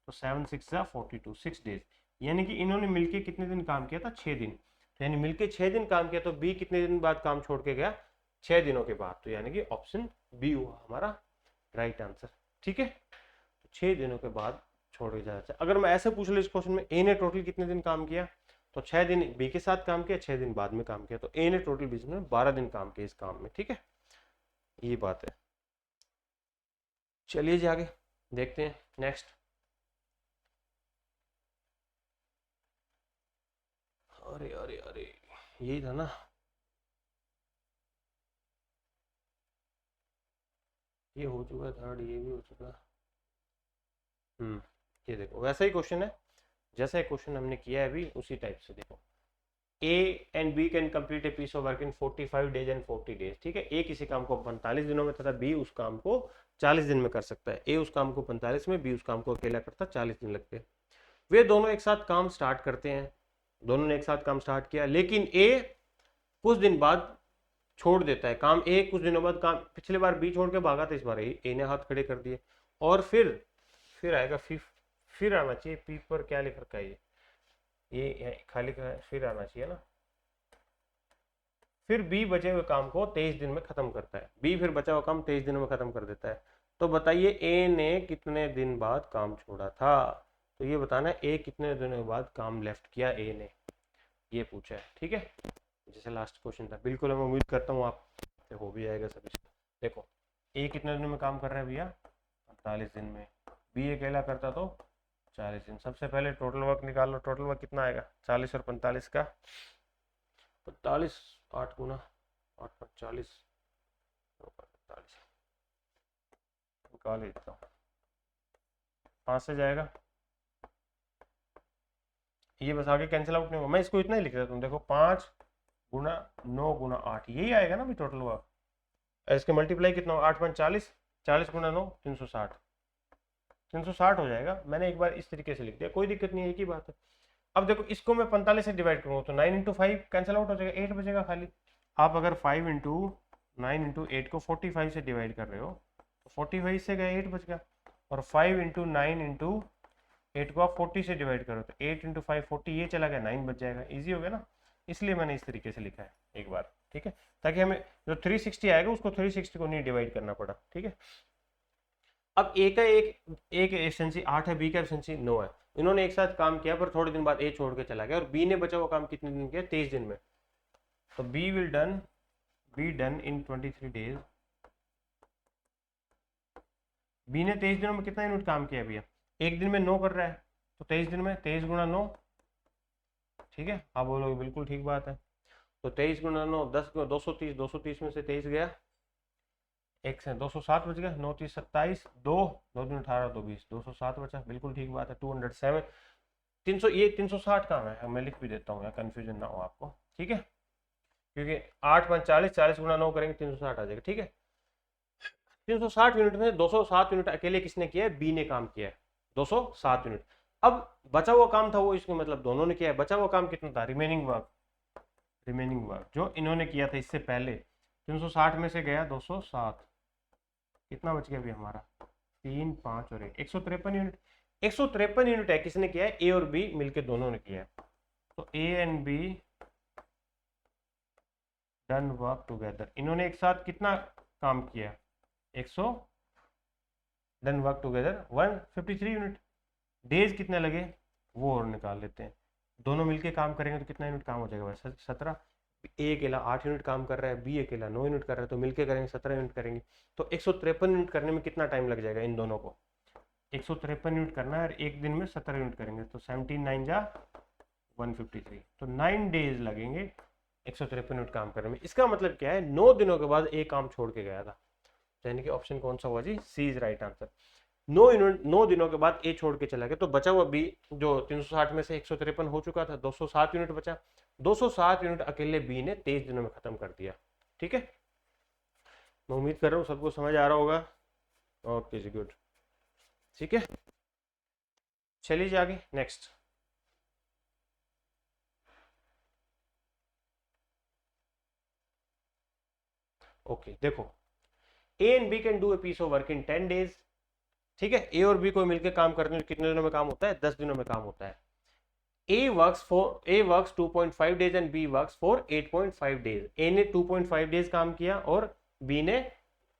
तो 7 6 42, 6 डेज। यानी कि इन्होंने मिलके कितने दिन काम किया था, 6 दिन। तो यानी मिलके 6 दिन काम किया, तो बी कितने दिन बाद काम छोड़ के गया, 6 दिनों के बाद। तो यानी कि ऑप्शन बी हुआ हमारा राइट आंसर। ठीक है, तो 6 दिनों के बाद छोड़ के जाना चाहिए। अगर मैं ऐसे पूछ लूँ इस क्वेश्चन में ए ने टोटल कितने दिन काम किया, तो 6 दिन बी के साथ काम किया, 6 दिन बाद में काम किया, तो ए ने टोटल बीच में 12 दिन काम किया इस काम में। ठीक है, ये बात है। चलिए जी आगे देखते हैं नेक्स्ट। अरे अरे अरे, यही था ना, ये हो चुका है थर्ड, ये भी हो चुका है। ये देखो वैसा ही क्वेश्चन है, जैसा एक क्वेश्चन हमने किया है अभी उसी टाइप से। देखो A and B can complete a piece of work in 45 days and 40 days. ठीक है, ए किसी काम को 45 दिनों में तथा बी उस काम को 40 दिन में कर सकता है। ए उस काम को 45 में, बी उस काम को अकेला करता 40 दिन लगते हैं। वे दोनों एक साथ काम स्टार्ट करते हैं, दोनों ने एक साथ काम स्टार्ट किया, लेकिन ए कुछ दिन बाद छोड़ देता है काम। ए कुछ दिनों बाद काम, पिछले बार बी छोड़ के भागा था, इस बार ए ने हाथ खड़े कर दिए। और फिर आएगा फिर आना चाहिए, पी पर क्या लिख रखा है ये खाली का फिर आना चाहिए ना। फिर बी बचे हुए काम को 23 दिन में खत्म करता है। बी फिर बचा हुआ काम 23 दिनों में खत्म कर देता है। तो बताइए ए ने कितने दिन बाद काम छोड़ा था। तो ये बताना है ए कितने दिनों बाद काम लेफ्ट किया ए ने, ये पूछा है। ठीक है, जैसे लास्ट क्वेश्चन था। बिल्कुल मैं उम्मीद करता हूँ आप से हो भी जाएगा सभी से। देखो ए कितने दिन में काम कर रहा है भैया, 48 दिन में। बी अकेला करता तो 40 दिन। सबसे पहले टोटल वर्क निकाल लो। टोटल वर्क कितना आएगा, 40 और 45 का 45, 8 गुना 8 45 45 निकाल लेता हूँ, 5 से जाएगा। ये बस आगे कैंसिल आउट नहीं होगा, मैं इसको इतना ही लिख देता हूँ। देखो 5 गुना 9 गुना 8, यही आएगा ना भी टोटल वर्क। इसके मल्टीप्लाई कितना होगा, 8 5 40, 40 गुना 9 360, 360 हो जाएगा। मैंने एक बार इस तरीके से लिख दिया, कोई दिक्कत नहीं है, एक ही बात है। अब देखो इसको मैं 45 से डिवाइड करूँगा तो 9 इंटू 5 कैंसिल आउट हो जाएगा, 8 बचेगा खाली। आप अगर 5 इंटू 9 इंटू 8 को 45 से डिवाइड कर रहे हो तो 45 से गया 8 बच गया। और 5 इंटू 9 इंटू 8 को आप 40 से डिवाइड करो तो 8 इंटू 5 40, ये चला गया 9 बच जाएगा। ईजी हो गया ना, इसलिए मैंने इस तरीके से लिखा है एक बार। ठीक है, ताकि हमें जो 360 आएगा उसको 360 को नहीं डिवाइड करना पड़ा। ठीक है, अब ए का एक एफिशिएंसी 8 है, बी का एफिशिएंसी 9 है। इन्होंने एक साथ काम किया पर थोड़े दिन बाद ए छोड़ के चला गया, और बी ने बचा हुआ काम कितने दिन किया, 23 दिन में। तो B done in 23 days. B ने 23 दिनों में कितना यूनिट काम किया भैया, एक दिन में 9 कर रहा है, तो 23 दिन में 23 गुना 9। ठीक है, आप बोलोगे बिल्कुल ठीक बात है। तो 23 गुना 9 10 230, 230 में से 23 गया, एक से 207 बच गया, 9 30 27, 2 2 दिन 18 2 20, 207 बचा। बिल्कुल ठीक बात है, 207 300, ये 360 कहाँ है, मैं लिख भी देता हूँ, कंफ्यूजन ना हो आपको। ठीक है, क्योंकि 8 5 40, 40 गुना 9 करेंगे 360 आ जाएगा। ठीक है, 360 यूनिट में 207 यूनिट अकेले किसने किया है, बी ने काम किया है, 207 यूनिट। अब बचा हुआ काम था वो इसको मतलब दोनों ने किया है। बचा हुआ काम कितना था, रिमेनिंग वर्क जो इन्होंने किया था इससे पहले, 360 में से गया 207, कितना बच गया अभी हमारा, 3 5 और 1, 153 यूनिट। 153 यूनिट है, किसने किया है, ए और बी मिलके दोनों ने किया है। तो ए and be done work together, इन्होंने एक साथ कितना काम किया, 100, done work together 153 unit. Days कितने लगे वो और निकाल लेते हैं, दोनों मिलके काम करेंगे तो कितना यूनिट काम हो जाएगा, 17। ए अकेला 8 यूनिट काम कर रहा है, बी अकेला 9 यूनिट कर रहा है, तो मिलके करेंगे 17 यूनिट करेंगे। तो 153 यूनिट करने में कितना टाइम लग जाएगा इन दोनों को, 153 यूनिट करना है और एक दिन में 17 यूनिट करेंगे, तो 17 9 जा 153, तो 9 डेज लगेंगे 153 यूनिट काम करने में। इसका मतलब क्या है, 9 दिनों के बाद एक काम छोड़ के गया था, यानी कि ऑप्शन कौन सा हुआ जी, सी इज राइट आंसर। 9 दिनों के बाद ए छोड़ के चला गया, तो बचा हुआ बी जो 360 में से 153 हो चुका था, 207 यूनिट बचा। 207 यूनिट अकेले बी ने 23 दिनों में खत्म कर दिया। ठीक है, मैं उम्मीद कर रहा हूँ सबको समझ आ रहा होगा। ओके जी, गुड। ठीक है, चलिए जी आगे नेक्स्ट। ओके देखो, A and B can do a piece of work in 10 days. ठीक है, ए और बी को मिलकर काम करने में कितने दिनों में काम होता है, 10 दिनों में काम होता है। A works 2.5 days and B works for 8.5 days. A ने 2.5 डेज काम किया और B ने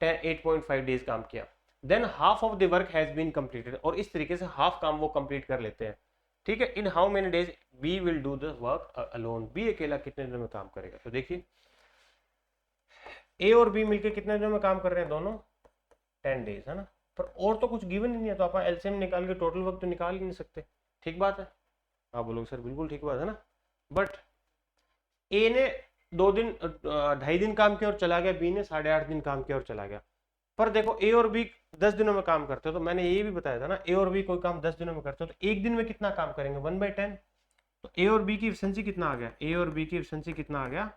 8.5 डेज काम किया। Then half of the work has been completed, और इस तरीके से हाफ काम वो कंप्लीट कर लेते हैं। ठीक है, in how many days B will do the work alone. B अकेला कितने दिनों में काम करेगा, तो देखिए A और B मिलकर कितने दिनों में काम कर रहे हैं दोनों, 10 डेज है ना। पर और तो कुछ गिवन ही नहीं है, तो आप एलसीएम निकाल के टोटल वर्क तो निकाल ही नहीं सकते। ठीक बात है, आप बोलोगे सर बिल्कुल ठीक बात है ना। बट ए ने 2 दिन 2.5 दिन काम किया और चला गया, बी ने 8.5 दिन काम किया और चला गया। पर देखो ए और बी 10 दिनों में काम करते हो, तो मैंने ये भी बताया था ना, ए और बी कोई काम 10 दिनों में करते हो तो एक दिन में कितना काम करेंगे, 1/10। तो ए और बी की एफिशिएंसी कितना आ गया, ए और बी की एफिशिएंसी कितना आ गया,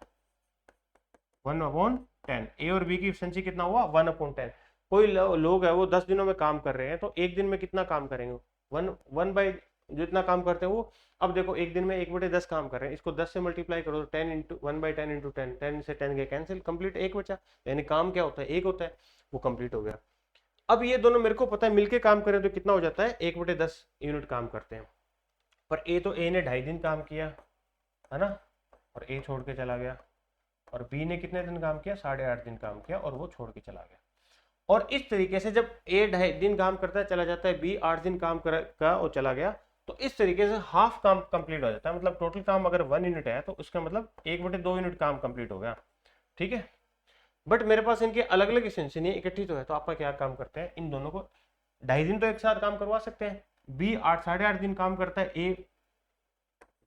1/10। ए और बी की एफिशिएंसी कितना हुआ, 1/10। कोई लोग है वो 10 दिनों में काम कर रहे हैं, तो एक दिन में कितना काम करेंगे, वन बाई जितना काम करते हैं वो। अब देखो एक दिन में 1/10 काम कर रहे हैं, इसको 10 से मल्टीप्लाई करो तो 10 इंटू 1/10 इंटू 10, 10 से 10 गए कैंसिल, कंप्लीट, एक बचा। यानी काम क्या होता है, एक होता है, वो कंप्लीट हो गया। अब ये दोनों मेरे को पता है मिलके काम करें तो कितना हो जाता है, 1/10 यूनिट काम करते हैं। पर ए ने 2.5 दिन काम किया है ना, और ए छोड़ के चला गया, और बी ने कितने दिन काम किया, 8.5 दिन काम किया, और वो छोड़ के चला गया। और इस तरीके से जब ए 2.5 दिन काम करता है चला जाता है, बी 8 दिन काम का और चला गया, तो इस तरीके से हाफ काम कंप्लीट हो जाता है। मतलब टोटल काम अगर 1 यूनिट है तो उसका मतलब 1/2 यूनिट काम कंप्लीट हो गया, ठीक है। बट मेरे पास इनके अलग अलग एफिशिएंसी नहीं है, इकट्ठी तो है, तो आप क्या काम करते हैं, इन दोनों को 2.5 दिन तो एक साथ काम करवा सकते हैं। बी 8-8.5 दिन काम करता है, ए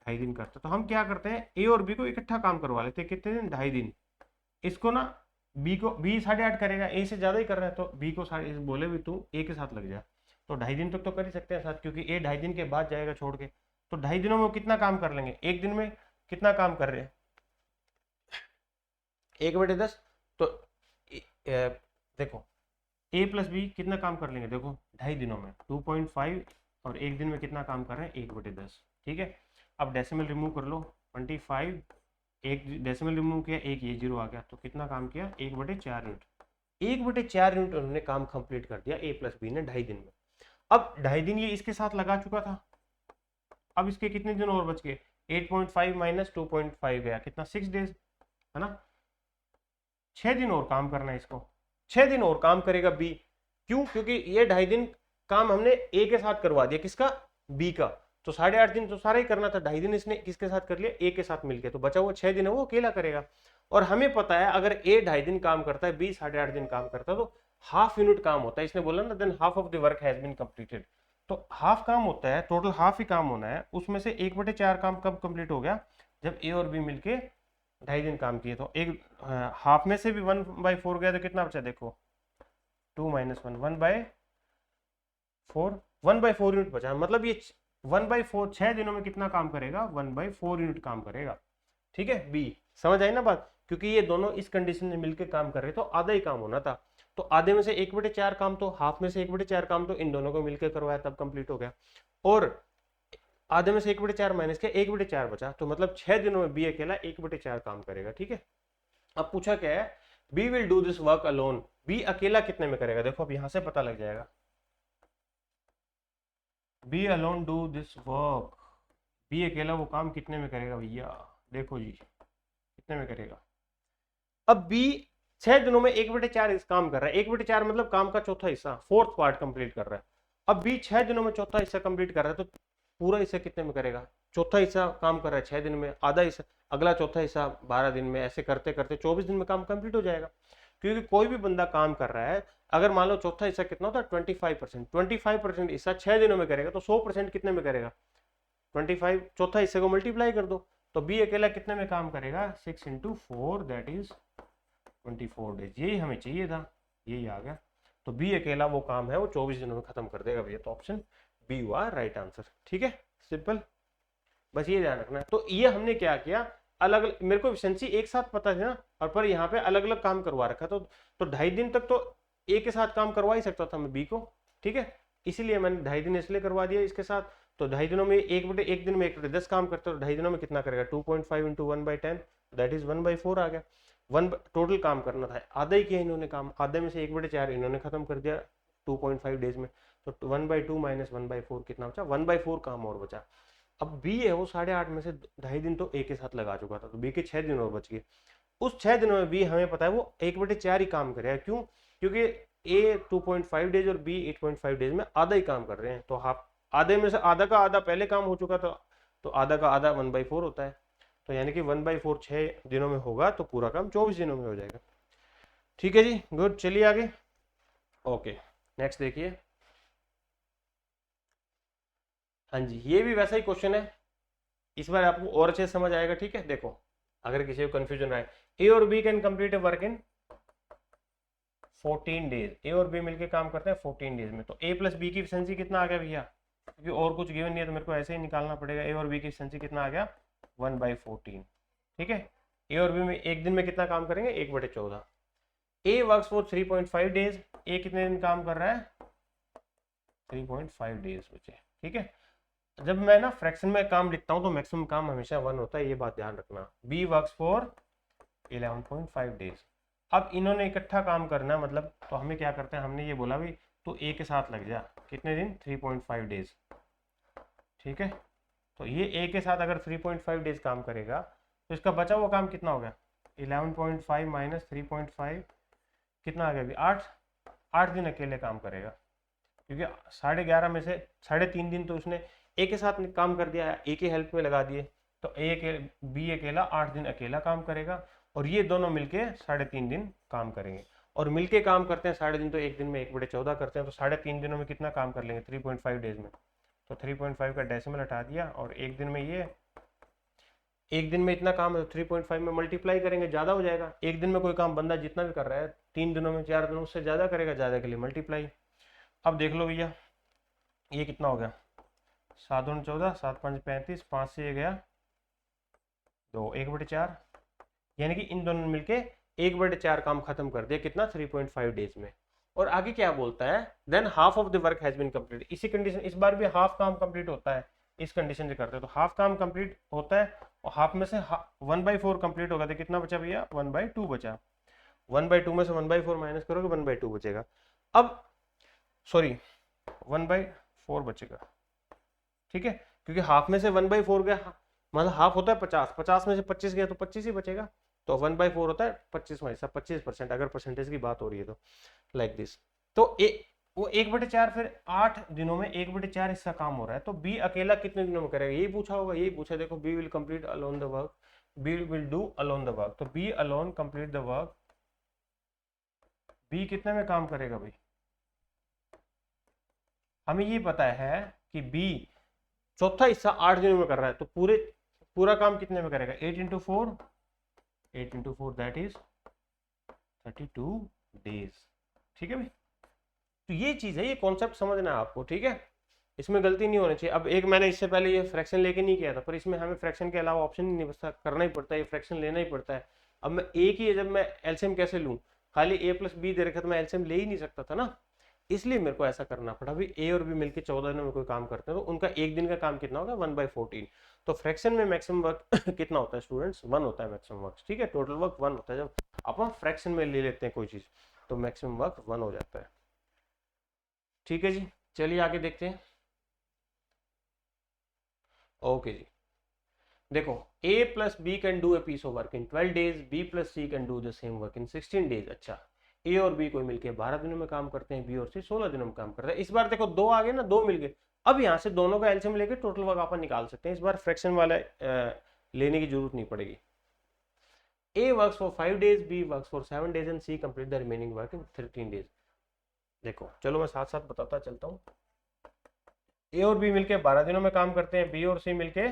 2.5 दिन करता है, तो हम क्या करते हैं, ए और बी को इकट्ठा काम करवा लेते हैं, कितने दिन, 2.5 दिन। इसको ना बी 8.5 करेगा, ए से ज्यादा ही कर रहा है, तो बी को बोले भी तू ए के साथ लग जा, तो 2.5 दिन तक तो कर ही सकते हैं साथ, क्योंकि ए 2.5 दिन के बाद जाएगा छोड़ के। तो 2.5 दिनों में वो कितना काम कर लेंगे, एक दिन में कितना काम कर रहे हैं, 1/10। तो देखो ए प्लस बी कितना काम कर लेंगे, देखो 2.5 दिनों में 2.5, और एक दिन में कितना काम कर रहे हैं, 1/10, ठीक है। अब डेसिमल रिमूव कर लो, 25, एक डेसिमल रिमूव किया, एक ये 0 आ गया, तो कितना काम किया, 1/4 यूनिट। 1/4 यूनिट उन्होंने काम कंप्लीट कर दिया ए प्लस बी ने 2.5 दिन में। अब 2.5 दिन ये इसके साथ लगा चुका था, अब इसके कितने दिन और बच गए, 8.5 माइनस 2.5 गया, कितना, 6 डेज, है ना। 6 दिन और काम करना है इसको, 6 दिन और काम करेगा बी, क्यों, क्योंकि ये 2.5 दिन काम हमने ए के साथ करवा दिया, किसका, बी का। तो 8.5 दिन तो सारा ही करना था, 2.5 दिन इसने किसके साथ कर लिया, ए के साथ मिलके, तो बचा हुआ 6 दिन है वो अकेला करेगा। और हमें पता है अगर ए 2.5 दिन काम करता है, बी 8.5 दिन काम करता है, तो हाफ यूनिट काम होता है, इसने बोला ना, then half of the work has been completed. तो हाफ काम होता है, टोटल हाफ ही काम होना है, उसमें से 1/4 काम कब कंप्लीट हो गया, जब ए और बी मिलके 2.5 दिन काम किए। तो एक हाफ में से भी 1/4 गया, तो कितना बचा, देखो 2 - 1, 1/4, 1/4 यूनिट बचा। मतलब ये 1/4 6 दिनों में कितना काम करेगा, 1/4 यूनिट काम करेगा, ठीक है। बी समझ आई ना बात, क्योंकि ये दोनों इस कंडीशन में मिलकर काम कर रहे, तो आधा ही काम होना था, तो आधे में से 1/4 काम, तो हाफ में से 1/4 काम तो इन दोनों को मिलकर करवाया, तब कंप्लीट हो गया। और आधे में से 1/4 माइनस किया, 1/4 बचा, तो मतलब 6 दिनों में बी अकेला 1/4 काम करेगा, ठीक है। अब पूछा क्या है, B will do this work alone, B अकेला कितने में करेगा, देखो अब यहां से पता लग जाएगा, B alone do this work, B अकेला वो काम कितने में करेगा भैया, देखो जी कितने में करेगा। अब बी 6 दिनों में 1/4 इस काम कर रहा है, 1/4 मतलब काम का चौथा हिस्सा, 4th पार्ट कंप्लीट कर रहा है। अब बी 6 दिनों में चौथा हिस्सा कंप्लीट कर रहा है, तो पूरा हिस्सा कितने में करेगा, चौथा हिस्सा काम कर रहा है 6 दिन में, आधा हिस्सा, अगला चौथा हिस्सा 12 दिन में, ऐसे करते करते 24 दिन में काम कंप्लीट हो जाएगा। क्योंकि कोई भी बंदा काम कर रहा है, अगर मान लो चौथा हिस्सा कितना होता है, 25%, 25% हिस्सा 6 दिनों में करेगा, तो 100% कितने में करेगा, 25, चौथा हिस्से को मल्टीप्लाई कर दो, तो बी अकेला कितने में काम करेगा, 6 × 4 दैट इज 24 डेज। यही हमें चाहिए था, यही आ गया। तो बी अकेला वो काम है वो 24 दिनों में खत्म कर देगा भैया, तो ऑप्शन बी हुआ राइट आंसर, ठीक है, सिंपल, बस ये ध्यान रखना है। तो ये हमने क्या किया, अलग अलग, मेरे को एफिशिएंसी एक साथ पता थी ना, और पर यहाँ पे अलग अलग काम करवा रखा, तो 2.5 दिन तक तो ए के साथ काम करवा ही सकता था मैं बी को, ठीक है, इसीलिए मैंने 2.5 दिन इसलिए करवा दिया इसके साथ। तो 2.5 दिनों में 1 दिन में 1/10 काम करता है, तो 2.5 दिनों में कितना करेगा, 2.5 × 1/10 दैट इज 1/4 आ गया। टोटल काम करना था, आधा ही किया इन्होंने काम, आधे में से 1/4 इन्होंने खत्म कर दिया 2.5 डेज में, तो 1/2 माइनस 1/4 कितना बचा, 1/4 काम और बचा। अब बी है वो 8.5 में से 2.5 दिन तो ए के साथ लगा चुका था, तो बी के 6 दिन और बच गए। उस 6 दिनों में बी हमें पता है वो 1/4 ही काम करेगा, क्यों, क्योंकि ए 2.5 डेज और बी 8.5 डेज में आधा ही काम कर रहे हैं, तो हाफ, आधे में से आधा का आधा पहले काम हो चुका था, तो आधा का आधा 1/4 होता है, तो यानी कि 1/4 6 दिनों में होगा, तो पूरा काम 24 दिनों में हो जाएगा, ठीक है जी, गुड, चलिए आगे, ओके नेक्स्ट देखिए। हाँ जी, ये भी वैसा ही क्वेश्चन है, इस बार आपको और अच्छे से समझ आएगा, ठीक है। देखो अगर किसी को कंफ्यूजन रहा है, ए और B can complete a work in 14 days, A और बी मिलके काम करते हैं 14 डेज में। तो ए प्लस बी की एफिशिएंसी कितना आ गया भैया, क्योंकि और कुछ गिवन नहीं है तो मेरे को ऐसे ही निकालना पड़ेगा। ए और बी की एफिशिएंसी कितना आ गया 1/14। ठीक है, ए और बी में एक दिन में कितना काम करेंगे 1/14। ए वर्क्स फॉर 3.5 डेज, ए कितने दिन काम कर रहा है 3.5 डेज बचे। ठीक है, जब मैं ना फ्रैक्शन में काम लिखता हूँ तो मैक्सिमम काम हमेशा 1 होता है, ये बात ध्यान रखना। B works for 11.5 days. अब इन्होंने इकट्ठा काम करना है मतलब, तो हमें क्या करते हैं, हमने ये बोला भी तो ए के साथ लग जा, कितने दिन 3.5 डेज। ठीक है, तो ये ए के साथ अगर 3.5 डेज काम करेगा तो इसका बचा हुआ काम कितना हो गया 11.5 माइनस 3.5 कितना आ गया अभी 8 दिन अकेले काम करेगा, क्योंकि 11.5 में से 3.5 दिन तो उसने ए के साथ काम कर दिया है, ए के हेल्प में लगा दिए, तो बी अकेला 8 दिन अकेला काम करेगा, और ये दोनों मिलके 3.5 दिन काम करेंगे। और मिलके काम करते हैं 3.5 दिन, तो एक दिन में 1/14 करते हैं, तो 3.5 दिनों में कितना काम कर लेंगे 3.5 डेज में। तो 3.5 का डेसिमल हटा दिया, और एक दिन में ये एक दिन में इतना काम है तो 3.5 में मल्टीप्लाई करेंगे, ज़्यादा हो जाएगा। एक दिन में कोई काम बंदा जितना भी कर रहा है 3 दिनों में 4 दिनों उससे ज़्यादा करेगा, ज़्यादा के लिए मल्टीप्लाई। अब देख लो भैया ये कितना हो गया 7 दूनी 14, 7 5 35, 5 से ये गया 2, 1/4, यानी कि इन दोनों ने मिलके 1/4 काम खत्म कर दिया, कितना 3.5 डेज में। और आगे क्या बोलता है, then half of the work has been complete. इसी कंडीशन, इस बार भी हाफ काम कंप्लीट होता है, इस कंडीशन से करते हैं तो हाफ काम कंप्लीट होता है, और हाफ में से 1/4 कंप्लीट होगा, तो कितना बचा भैया 1/2 बचा। 1/2 में से 1/4 माइनस करोगे 1/2 बचेगा। अब सॉरी 1/4 बचेगा। ठीक है, क्योंकि हाफ में से 1/4 गया, मतलब हाफ होता है 50 में से 25 गया तो 25 ही बचेगा, तो 1/4 होता है 25 में हिस्सा 25%, अगर परसेंटेज की बात हो रही है तो लाइक दिस। तो वो 1/4 फिर 8 दिनों में 1/4 हिस्सा काम हो रहा है, तो बी अकेला कितने दिनों में करेगा, यही पूछा होगा, यही पूछा। देखो B will complete alone the work, B will do alone the work, तो B alone complete the work, B कितने में काम करेगा भाई, हमें ये पता है कि बी चौथा हिस्सा 8 दिनों में कर रहा है, तो पूरा काम कितने में करेगा 8 × 4, 8 × 4 दैट इज 32 डेज। ठीक है भाई, तो ये चीज है, ये कॉन्सेप्ट समझना है आपको। ठीक है, इसमें गलती नहीं होनी चाहिए। अब एक मैंने इससे पहले ये फ्रैक्शन लेके नहीं किया था, पर इसमें हमें फ्रैक्शन के अलावा ऑप्शन नहीं बचता, करना ही पड़ता है, ये फ्रैक्शन लेना ही पड़ता है। अब मैं एक ही, जब मैं एलसीएम कैसे लूँ, खाली a + b दे रखा तो मैं एलसीएम ले ही नहीं सकता था ना, इसलिए मेरे को ऐसा करना पड़ा। अभी ए और बी मिलकर 14 दिनों में कोई काम करते हैं तो उनका एक दिन का काम कितना होगा 1/14। तो फ्रैक्शन में मैक्सिमम वर्क कितना होता है स्टूडेंट्स 1 होता है मैक्सिमम वर्क। ठीक है, टोटल वर्क 1 होता है। जब अपन फ्रैक्शन में ले लेते हैं कोई चीज तो मैक्सिमम वर्क 1 हो जाता है। ठीक है जी, चलिए आगे देखते हैं। ओके जी, देखो a + b can do a piece of work in 12 days, b + c can do the same work in 16 days. अच्छा, ए और बी कोई मिलके 12 दिनों में काम करते हैं, बी और सी 16 दिनों में काम करते हैं। इस बार देखो 2 आ गए ना, 2 मिल गए। अब यहाँ से दोनों का एलसीएम लेके टोटल वर्क अपन निकाल सकते हैं। इस बार फ्रैक्शन वाला लेने की जरूरत नहीं पड़ेगी। A works for 5 days, B works for 7 days and C complete the remaining work in 13 days. देखो चलो मैं साथ साथ बताता चलता हूँ। ए और बी मिलके 12 दिनों में काम करते हैं, बी और सी मिलके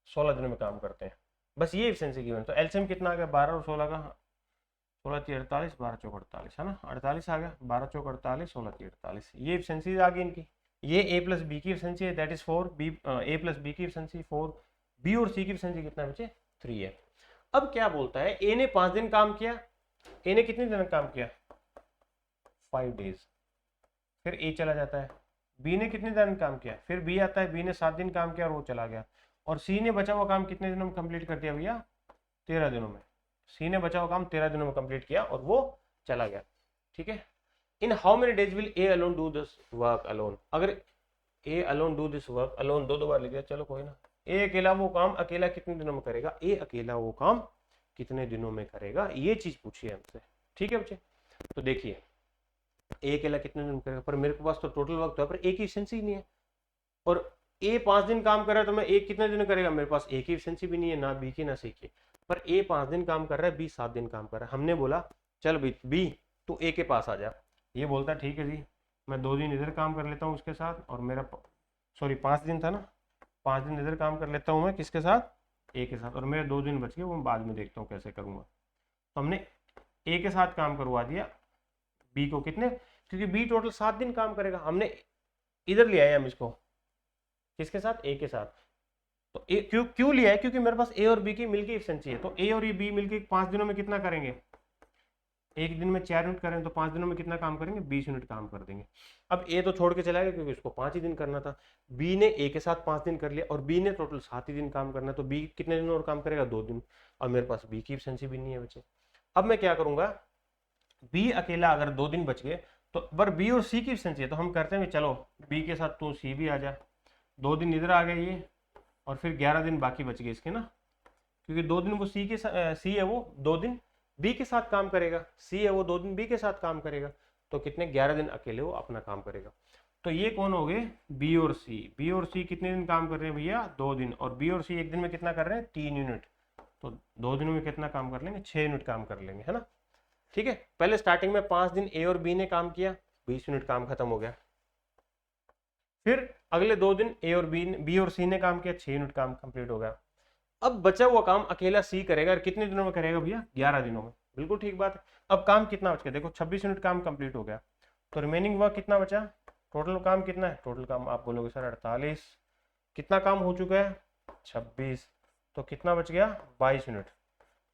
16 दिनों में काम करते हैं। बस ये एफिशिएंसी गिवन। तो एलसीएम कितना आ गया 12 और 16 का, 16 × 48, 12 × 48 है ना, 48 आ गया, 12 × 48, 16 × 48। ये एफिशिएंसी आ गई इनकी। ये a + b की एफिशिएंसी है, दैट इज 4, a + b की एफिशिएंसी 4, b और c की एफिशिएंसी कितना बचे 3 है। अब क्या बोलता है, a ने 5 दिन काम किया, a ने कितने दिन काम किया 5 डेज, फिर a चला जाता है। b ने कितने दिन काम किया, फिर b आता है, b ने 7 दिन काम किया और वो चला गया। और c ने बचा हुआ काम कितने दिनों में कंप्लीट कर दिया भैया 13 दिनों में। सी ने बचा हुआ काम 13 दिनों में कंप्लीट किया और वो चला गया। ठीक है, in how many days will A alone do this work alone. अगर A alone do this work alone, दो बार लिख दिया, चलो कोई ना। ए अकेला वो काम अकेला कितने दिनों में करेगा, ए अकेला वो काम कितने दिनों में करेगा, ये चीज पूछी है हमसे। ठीक है बच्चे, तो देखिए ए अकेला कितने दिन में करेगा, पर मेरे पास तो टोटल वर्क तो है, पर ए की एफिशिएंसी नहीं है। और ए 5 दिन काम कर रहा है तो मैं ए कितने दिन करेगा, मेरे पास ए की एफिशिएंसी भी नहीं है, ना बी की ना सी की। पर ए 5 दिन काम कर रहा है, बी 7 दिन काम कर रहा है। हमने बोला चल बी तू ए के पास आ जा। ये बोलता ठीक है जी, मैं 2 दिन इधर काम कर लेता हूँ उसके साथ, और मेरा 5 दिन था ना, 5 दिन इधर काम कर लेता हूँ मैं किसके साथ, ए के साथ, और मेरे 2 दिन बच गए वो मैं बाद में देखता हूँ कैसे करूँगा। तो हमने ए के साथ काम करवा दिया, बी को कितने, क्योंकि बी टोटल 7 दिन काम करेगा, हमने इधर लिया है हम इसको, किसके साथ, ए के साथ। तो ए क्यों क्यों लिया है, क्योंकि मेरे पास ए और बी की मिलकर एफिशिएंसी है। तो ए और ये बी मिलकर 5 दिनों में कितना करेंगे, एक दिन में 4 यूनिट करें तो 5 दिनों में कितना काम करेंगे, 20 यूनिट काम कर देंगे। अब ए तो छोड़ के चला गया क्योंकि उसको 5 ही दिन करना था, बी ने ए के साथ 5 दिन कर लिया और बी ने टोटल 7 ही दिन काम करना है, तो बी कितने दिन और काम करेगा, 2 दिन। और मेरे पास बी की एफिशिएंसी भी नहीं है बच्चे। अब मैं क्या करूंगा, बी अकेला अगर 2 दिन बच गए तो पर बी और सी की एफिशिएंसी है, तो हम करते हैं चलो बी के साथ तू सी भी आ जा, 2 दिन इधर आ गए ये, और फिर 11 दिन बाकी बच गए इसके ना, क्योंकि 2 दिन वो सी है वो 2 दिन बी के साथ काम करेगा, सी है वो 2 दिन बी के साथ काम करेगा, तो कितने 11 दिन अकेले वो अपना काम करेगा। तो ये कौन हो गए, बी और सी। बी और सी कितने दिन काम कर रहे हैं भैया, 2 दिन, और बी और सी एक दिन में कितना कर रहे हैं, 3 यूनिट, तो 2 दिनों में कितना काम कर लेंगे, 6 यूनिट काम कर लेंगे, है ना। ठीक है, पहले स्टार्टिंग में 5 दिन ए और बी ने काम किया, 20 यूनिट काम खत्म हो गया। फिर अगले 2 दिन ए और बी और सी ने काम किया, 6 यूनिट काम कंप्लीट हो गया। अब बचा हुआ काम अकेला सी करेगा, और कितने दिनों में करेगा भैया, 11 दिनों में, बिल्कुल ठीक बात है। अब काम कितना बच गया, देखो 26 यूनिट काम कंप्लीट हो गया, तो रिमेनिंग वर्क कितना बचा, टोटल काम कितना है, टोटल काम आप बोलोगे सर 48, कितना काम हो चुका है 26, तो कितना बच गया 22 यूनिट।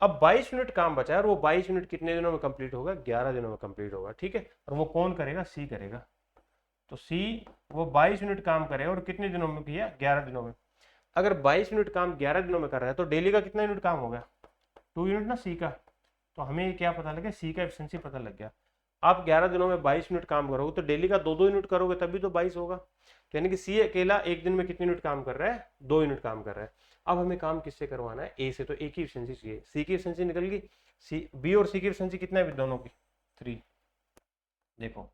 अब 22 यूनिट काम बचा है और वो 22 यूनिट कितने दिनों में कंप्लीट होगा, 11 दिनों में कंप्लीट होगा, ठीक है। और वो कौन करेगा, सी करेगा। तो सी वो 22 यूनिट काम करेगा और कितने दिनों में किया, 11 दिनों में। अगर 22 यूनिट काम 11 दिनों में कर रहा है तो डेली का कितना यूनिट काम होगा, 2 यूनिट ना सी का। तो हमें क्या पता लगे, सी का एफिशिएंसी पता लग गया। आप 11 दिनों में 22 यूनिट काम करोगे तो डेली का 2-2 यूनिट करोगे तभी तो 22 होगा। तो यानी कि सी अकेला एक दिन में कितने यूनिट काम कर रहा है, 2 यूनिट काम कर रहा है। अब हमें काम किससे करवाना है, ए से, तो ए की एफिशिएंसी चाहिए, सी की एफिशिएंसी निकल गई, सी बी और सी की एफिशिएंसी कितना है दोनों की, 3। देखो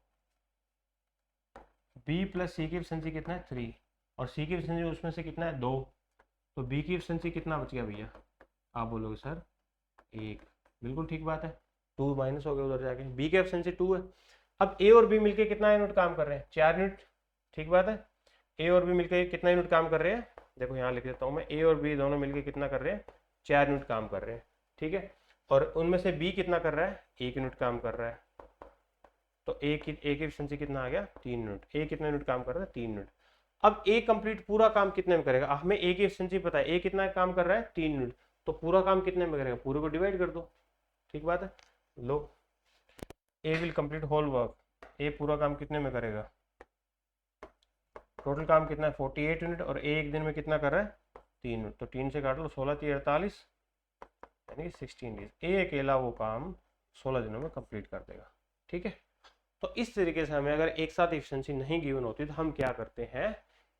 बी प्लस सी की एफिशिएंसी कितना है, 3, और सी की एफिशिएंसी उसमें से कितना है, 2, तो बी की एफिशिएंसी कितना बच गया भैया, आप बोलोगे सर 1, बिल्कुल ठीक बात है, 2 माइनस हो गया उधर जाके, बी की एफिशिएंसी 2 है। अब ए और बी मिलके कितना यूनिट काम कर रहे हैं, 4 यूनिट, ठीक बात है। ए और बी मिलके कितना यूनिट काम कर रहे हैं, देखो यहाँ लिख देता हूँ मैं, ए और बी दोनों मिलके कितना कर रहे हैं, 4 यूनिट काम कर रहे हैं, ठीक है। और उनमें से बी कितना कर रहा है, 1 यूनिट काम कर रहा है, तो ए की एफिशिएंसी कितना आ गया, 3 यूनिट। ए कितना यूनिट काम कर रहा है, 3 यूनिट। अब ए कंप्लीट पूरा काम कितने में करेगा, हमें ए की एफिशिएंसी पता है, ए कितना काम कर रहा है, 3 यूनिट, तो पूरा काम कितने में करेगा, पूरे को डिवाइड कर दो, ठीक बात है। लो ए विल कंप्लीट होल वर्क, ए पूरा काम कितने में करेगा, टोटल काम कितना है 48 यूनिट, और ए एक दिन में कितना कर रहा है, 3 यूनिट, तो 3 से काट लो, 16 3 48, यानी 16 डेज। ए अकेला वो काम 16 दिनों में कंप्लीट कर देगा, ठीक है। तो इस तरीके से हमें अगर एक साथ एफिशिएंसी नहीं गिवन होती तो हम क्या करते हैं,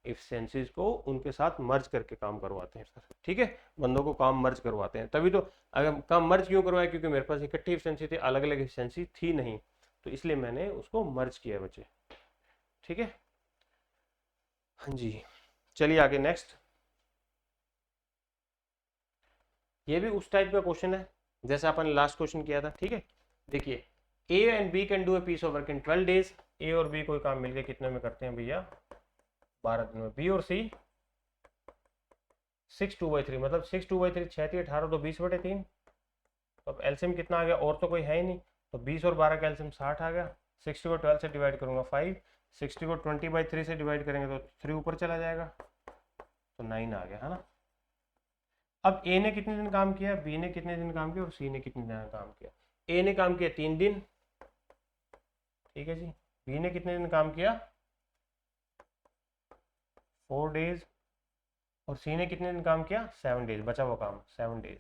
एफिशिएंसीज को उनके साथ मर्ज करके काम करवाते हैं सर, ठीक है, बंदों को काम मर्ज करवाते हैं। तभी तो अगर काम मर्ज क्यों करवाया, क्योंकि मेरे पास इकट्ठी एफिशिएंसी थी, अलग अलग एफिशिएंसी थी नहीं, तो इसलिए मैंने उसको मर्ज किया बच्चे, ठीक है। हाँ जी, चलिए आगे नेक्स्ट। ये भी उस टाइप का क्वेश्चन है जैसे अपन ने लास्ट क्वेश्चन किया था, ठीक है। देखिए A and B can do a piece of work in 12 days, A और बी कोई काम मिलके कितने में करते हैं भैया, 12 दिन में। बी और सी 6 2/3, मतलब 6 2/3 6 3 18, तो 20/3, तो अब एलसीएम कितना आ गया, और तो कोई है ही नहीं, तो 20 और 12 का एलसीएम 60 आ गया। 60 को 12 से डिवाइड करूंगा 5, 60 को 20/3 से डिवाइड करेंगे तो 3 ऊपर चला जाएगा, तो 9 आ गया, है ना। अब ए ने कितने दिन काम किया, बी ने कितने दिन काम किया, और सी ने कितने दिन काम किया। ए ने काम किया 3 दिन, ठीक है जी। बी ने कितने दिन काम किया, 4 डेज, और सी ने कितने दिन काम किया, 7 डेज, बचा हुआ काम 7 डेज।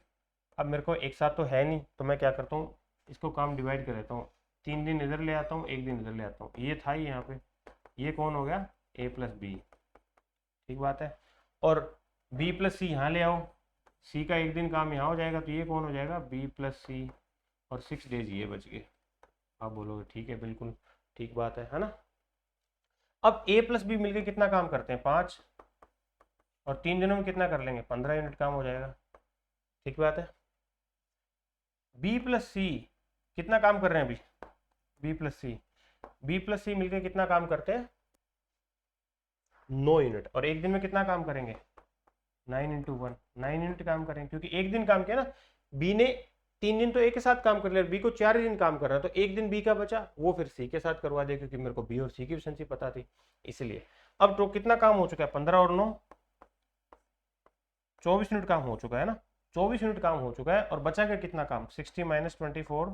अब मेरे को एक साथ तो है नहीं, तो मैं क्या करता हूँ, इसको काम डिवाइड कर देता हूँ, 3 दिन इधर ले आता हूँ, 1 दिन इधर ले आता हूँ, ये था ही यहाँ पे, ये कौन हो गया, ए प्लस बी, ठीक बात है। और बी प्लस सी यहाँ ले आओ, सी का 1 दिन काम यहाँ हो जाएगा, तो ये कौन हो जाएगा, बी प्लस सी, और 6 डेज ये बच गए। आप बोलोगे ठीक है, बिल्कुल ठीक बात है ना। अब ए प्लस बी मिलकर कितना काम करते हैं, 5, और 3 दिनों में कितना कर लेंगे, 15 यूनिट काम हो जाएगा, ठीक बात है। बी प्लस सी कितना काम कर रहे हैं अभी, बी प्लस सी मिलकर कितना काम करते हैं, 9 यूनिट, और एक दिन में कितना काम करेंगे, 9 × 1, 9 यूनिट काम करेंगे, क्योंकि एक दिन काम किया ना। बी ने 3 दिन तो ए के साथ काम कर लिया, बी को 4 दिन काम करना है, तो एक दिन बी का बचा वो फिर सी के साथ करवा दे, क्योंकि मेरे को बी और सी की एफिशिएंसी पता थी इसलिए। अब तो कितना काम हो चुका है, 15 और 9 24 यूनिट काम हो चुका है ना, 24 यूनिट काम हो चुका है, और बचा क्या कितना काम, 60 माइनस 24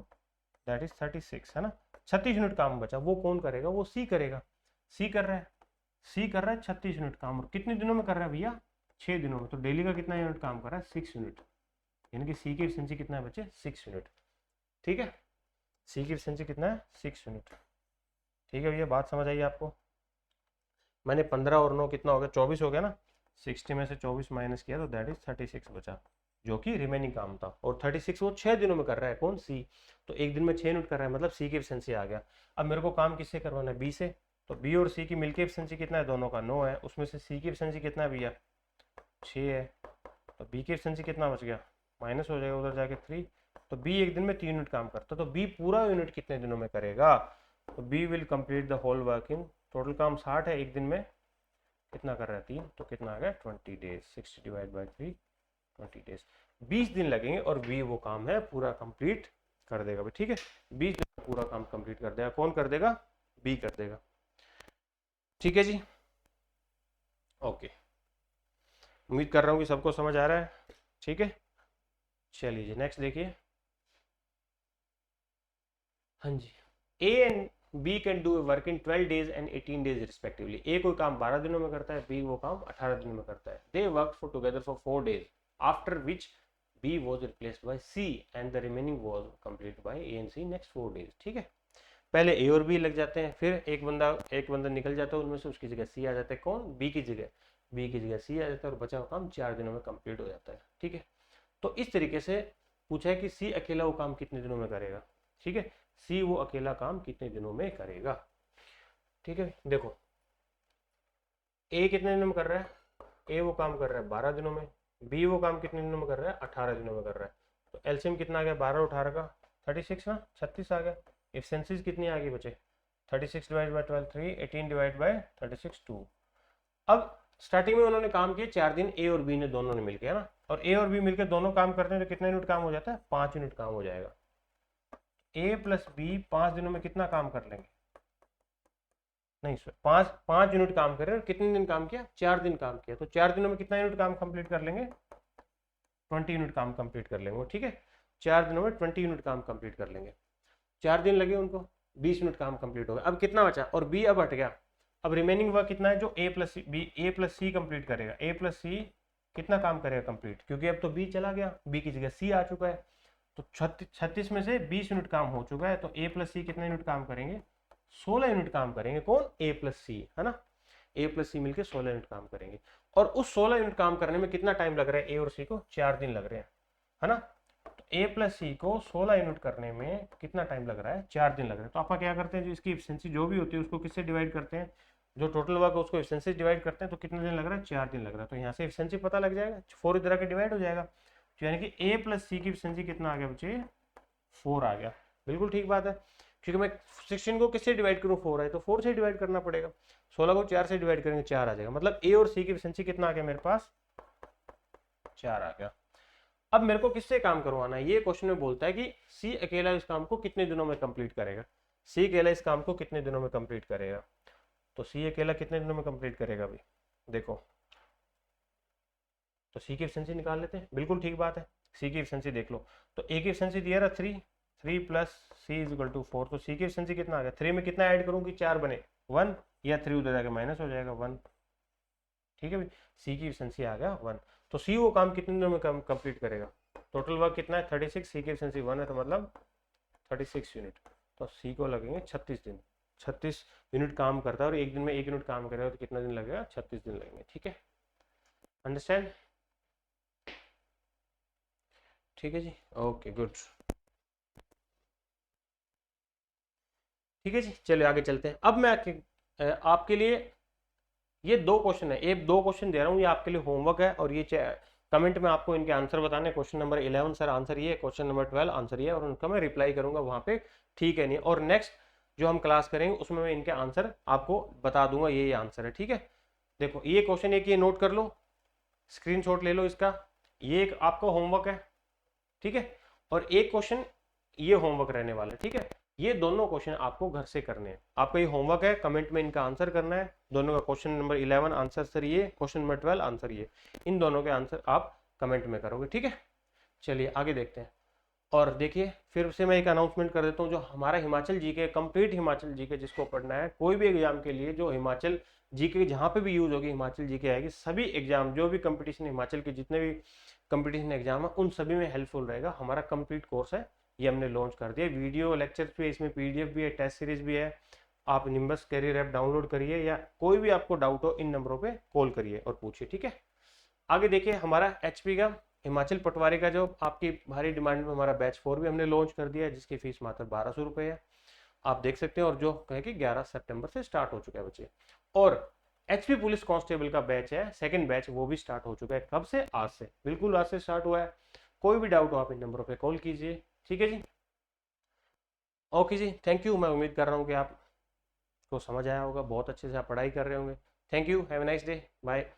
दैट इज 36 है ना, 36 यूनिट काम बचा, वो कौन करेगा, वो सी करेगा। सी कर रहा है, सी कर रहा है 36 यूनिट काम, और कितने दिनों में कर रहा है भैया, 6 दिनों में, तो डेली का कितना यूनिट काम कर रहा है, 6 यूनिट, यानी कि सी की एफिशिएंसी कितना है बच्चे, 6 यूनिट। ठीक है, सी की एफिशिएंसी कितना है, 6 यूनिट। ठीक है भैया, बात समझ आई आपको। मैंने 15 और 9 कितना हो गया, 24 हो गया ना, 60 में से 24 माइनस किया तो दैट इज 36 बचा, जो कि रिमेनिंग काम था, और 36 वो 6 दिनों में कर रहा है, कौन, सी, तो एक दिन में 6 यूनिट कर रहा है, मतलब सी की एफिशिएंसी आ गया। अब मेरे को काम किससे करवाना है, बी से, तो बी और सी की मिलकर एफिशिएंसी कितना है, दोनों का 9 है, उसमें से सी की एफिशिएंसी कितना है भैया, 6 है, तो बी की एफिशिएंसी कितना बच गया, माइनस हो जाएगा उधर जाके 3, तो बी एक दिन में 3 यूनिट काम करता, तो बी पूरा यूनिट कितने दिनों में करेगा, तो B will complete the whole work in, total काम 60 है, एक दिन में कितना कर रहा है, 3, तो कितना आ गया 20 डेज, 60 डिवाइड बाई 3 20 डेज, 20 दिन लगेंगे, और बी वो काम है पूरा कंप्लीट कर देगा भाई। ठीक है, 20 दिन में पूरा काम कंप्लीट कर देगा, कौन कर देगा, बी कर देगा। ठीक है जी, ओके, उम्मीद कर रहा हूँ कि सबको समझ आ रहा है। ठीक है, चलिए जी नेक्स्ट देखिए। हाँ जी, A and B can do work in 12 days and 18 days respectively, A कोई काम 12 दिनों में करता है, बी वो काम 18 दिनों में करता है। They work for together for 4 days after which B was replaced by C and the remaining was complete by A and C next 4 days. ठीक है, पहले ए और बी लग जाते हैं, फिर एक बंदा निकल जाता है उनमें से, उसकी जगह सी आ जाता है, कौन, बी की जगह सी आ जाता है, और बचा हुआ काम 4 दिनों में कंप्लीट हो जाता है। ठीक है, तो इस तरीके से पूछा है कि सी अकेला वो काम कितने दिनों में करेगा। ठीक है, सी वो अकेला काम कितने दिनों में करेगा। ठीक है, देखो ए कितने दिनों में कर रहा है, ए वो काम कर रहा है 12 दिनों में, बी वो काम कितने दिनों में कर रहा है, 18 दिनों में कर रहा है, तो एलसीएम कितना आ गया, 12 और 18 का 36 ना, 36 आ गया। एफिशिएंसीज कितनी आ गई बचे, 36 डिवाइड बाई 12 3, 18 डिवाइड बाई 36 2। अब स्टार्टिंग में उन्होंने काम किए 4 दिन, ए और बी ने दोनों ने मिलकर, है ना, और ए और बी मिलकर दोनों काम करते हैं तो कितने यूनिट काम हो जाता है, 5 यूनिट काम हो जाएगा। ए प्लस बी 5 दिनों में कितना काम कर लेंगे, नहीं सर, 5 यूनिट काम कर रहे हैं, और कितने दिन काम किया, 4 दिन काम किया, तो 4 दिनों में कितना यूनिट काम कंप्लीट कर लेंगे, 20 यूनिट काम कंप्लीट कर लेंगे। ठीक है, 4 दिनों में 20 यूनिट काम कंप्लीट कर लेंगे, 4 दिन लगे उनको, 20 यूनिट काम कंप्लीट हो गया। अब कितना बचा, और बी अब हट गया, अब रिमेनिंग वर्क कितना है, जो ए प्लस सी कंप्लीट करेगा, ए प्लस सी कितना काम करेगा कंप्लीट, क्योंकि अब तो बी चला गया, बी की जगह सी आ चुका है, तो 36 में से 20 यूनिट काम हो चुका है, तो ए प्लस सी कितना यूनिट काम करेंगे, 16 यूनिट काम करेंगे, कौन, ए प्लस सी, है ना, ए प्लस सी मिलकर 16 यूनिट काम करेंगे, और उस 16 यूनिट काम करने में कितना टाइम लग रहा है, ए और सी को 4 दिन लग रहे हैं, है ना, तो ए प्लस सी को 16 यूनिट करने में कितना टाइम लग रहा है, 4 दिन लग रहे हैं। तो आप क्या करते हैं, जो इसकी एफिशिएंसी जो भी होती है उसको किससे डिवाइड करते हैं, जो टोटल वर्क है उसको एफिशिएंसी डिवाइड करते हैं, तो कितने दिन लग रहा है, 4 दिन लग रहा है, तो यहाँ से एफिशिएंसी पता लग जाएगा, 4 इधर आके डिवाइड हो जाएगा, तो यानी कि ए प्लस सी की एफिशिएंसी कितना आ गया बच्चे, 4 आ गया। बिल्कुल ठीक बात है, क्योंकि मैं 16 को किससे डिवाइड करूँ, 4 है तो 4 से डिवाइड करना पड़ेगा, 16 को 4 से डिवाइड करेंगे 4 आ जाएगा, मतलब ए और सी की एफिशिएंसी कितना आ गया मेरे पास, 4 आ गया। अब मेरे को किससे काम करवाना है, ये क्वेश्चन में बोलता है कि सी अकेला इस काम को कितने दिनों में कंप्लीट करेगा, सी अकेला इस काम को कितने दिनों में कंप्लीट करेगा, तो सी अकेला कितने दिनों में कंप्लीट करेगा भाई, देखो, तो सी की एफिशिएंसी निकाल लेते हैं, बिल्कुल ठीक बात है, सी की एफिशिएंसी देख लो, तो ए की एफिशिएंसी दिया रहा 3 plus C is equal to 4, तो सी की एफिशिएंसी कितना आ गया, 3 में कितना ऐड करूँ कि 4 बने, 1, या 3 उधर जाके माइनस हो जाएगा 1। ठीक है भाई, सी की एफिशिएंसी आ गया 1, तो सी वो काम कितने दिनों में कंप्लीट करेगा, टोटल वर्क कितना है 36, सी की एफिशिएंसी 1 है, तो मतलब 36 यूनिट, तो सी को लगेंगे 36 दिन, 36 यूनिट काम करता है, और एक दिन में 1 यूनिट काम करेगा तो कितना दिन लगेगा, 36 दिन लगेंगे। ठीक है, अंडरस्टैंड, ठीक है जी, ओके गुड। ठीक है जी, चलिए आगे चलते हैं। अब मैं आपके लिए ये 2 क्वेश्चन है, ये 2 क्वेश्चन दे रहा हूँ, ये आपके लिए होमवर्क है, और ये कमेंट में आपको इनके आंसर बताने, क्वेश्चन नंबर 11 सर आंसर ये है, क्वेश्चन नंबर 12 आंसर ये है, और उनका मैं रिप्लाई करूंगा वहां पे, ठीक है नहीं, और नेक्स्ट जो हम क्लास करेंगे उसमें मैं इनके आंसर आपको बता दूंगा, ये आंसर है। ठीक है, देखो ये क्वेश्चन एक ये नोट कर लो, स्क्रीनशॉट ले लो इसका, ये एक आपका होमवर्क है। ठीक है, और एक क्वेश्चन ये होमवर्क रहने वाला है, ठीक है। ये दोनों क्वेश्चन आपको घर से करने हैं, आपका ये होमवर्क है, कमेंट में इनका आंसर करना है दोनों का। क्वेश्चन नंबर 11 आंसर सर ये, क्वेश्चन नंबर 12 आंसर ये, इन दोनों के आंसर आप कमेंट में करोगे, ठीक है। चलिए आगे देखते हैं। और देखिए फिर से मैं एक अनाउंसमेंट कर देता हूँ, जो हमारा Himachal GK, complete Himachal GK जिसको पढ़ना है कोई भी एग्जाम के लिए, जो हिमाचल जीके जहाँ पे भी यूज होगी हिमाचल जीके आएगी, सभी एग्जाम जो भी कंपटीशन हिमाचल के जितने भी कंपटीशन एग्जाम है उन सभी में हेल्पफुल रहेगा। हमारा कंप्लीट कोर्स है, ये हमने लॉन्च कर दिया, वीडियो लेक्चर्स भी है इसमें, पीडीएफ भी है, टेस्ट सीरीज भी है। आप निम्बस कैरियर ऐप डाउनलोड करिए, या कोई भी आपको डाउट हो इन नंबरों पे कॉल करिए और पूछिए, ठीक है। आगे देखिए हमारा एचपी का हिमाचल पटवारी का जो आपकी भारी डिमांड में हमारा बैच 4 भी हमने लॉन्च कर दिया है, जिसकी फीस मात्र 1200 रुपये है, आप देख सकते हैं। और जो कहे कि 11 सितंबर से स्टार्ट हो चुका है बच्चे। और एचपी पुलिस कांस्टेबल का बैच है, सेकंड बैच, वो भी स्टार्ट हो चुका है। कब से? आज से, बिल्कुल आज से स्टार्ट हुआ है। कोई भी डाउट हो आप इन नंबरों पे कॉल कीजिए, ठीक है जी। ओके जी, थैंक यू। मैं उम्मीद कर रहा हूँ कि आपको समझ आया होगा, बहुत अच्छे से आप पढ़ाई कर रहे होंगे। Thank you, have a nice day, bye.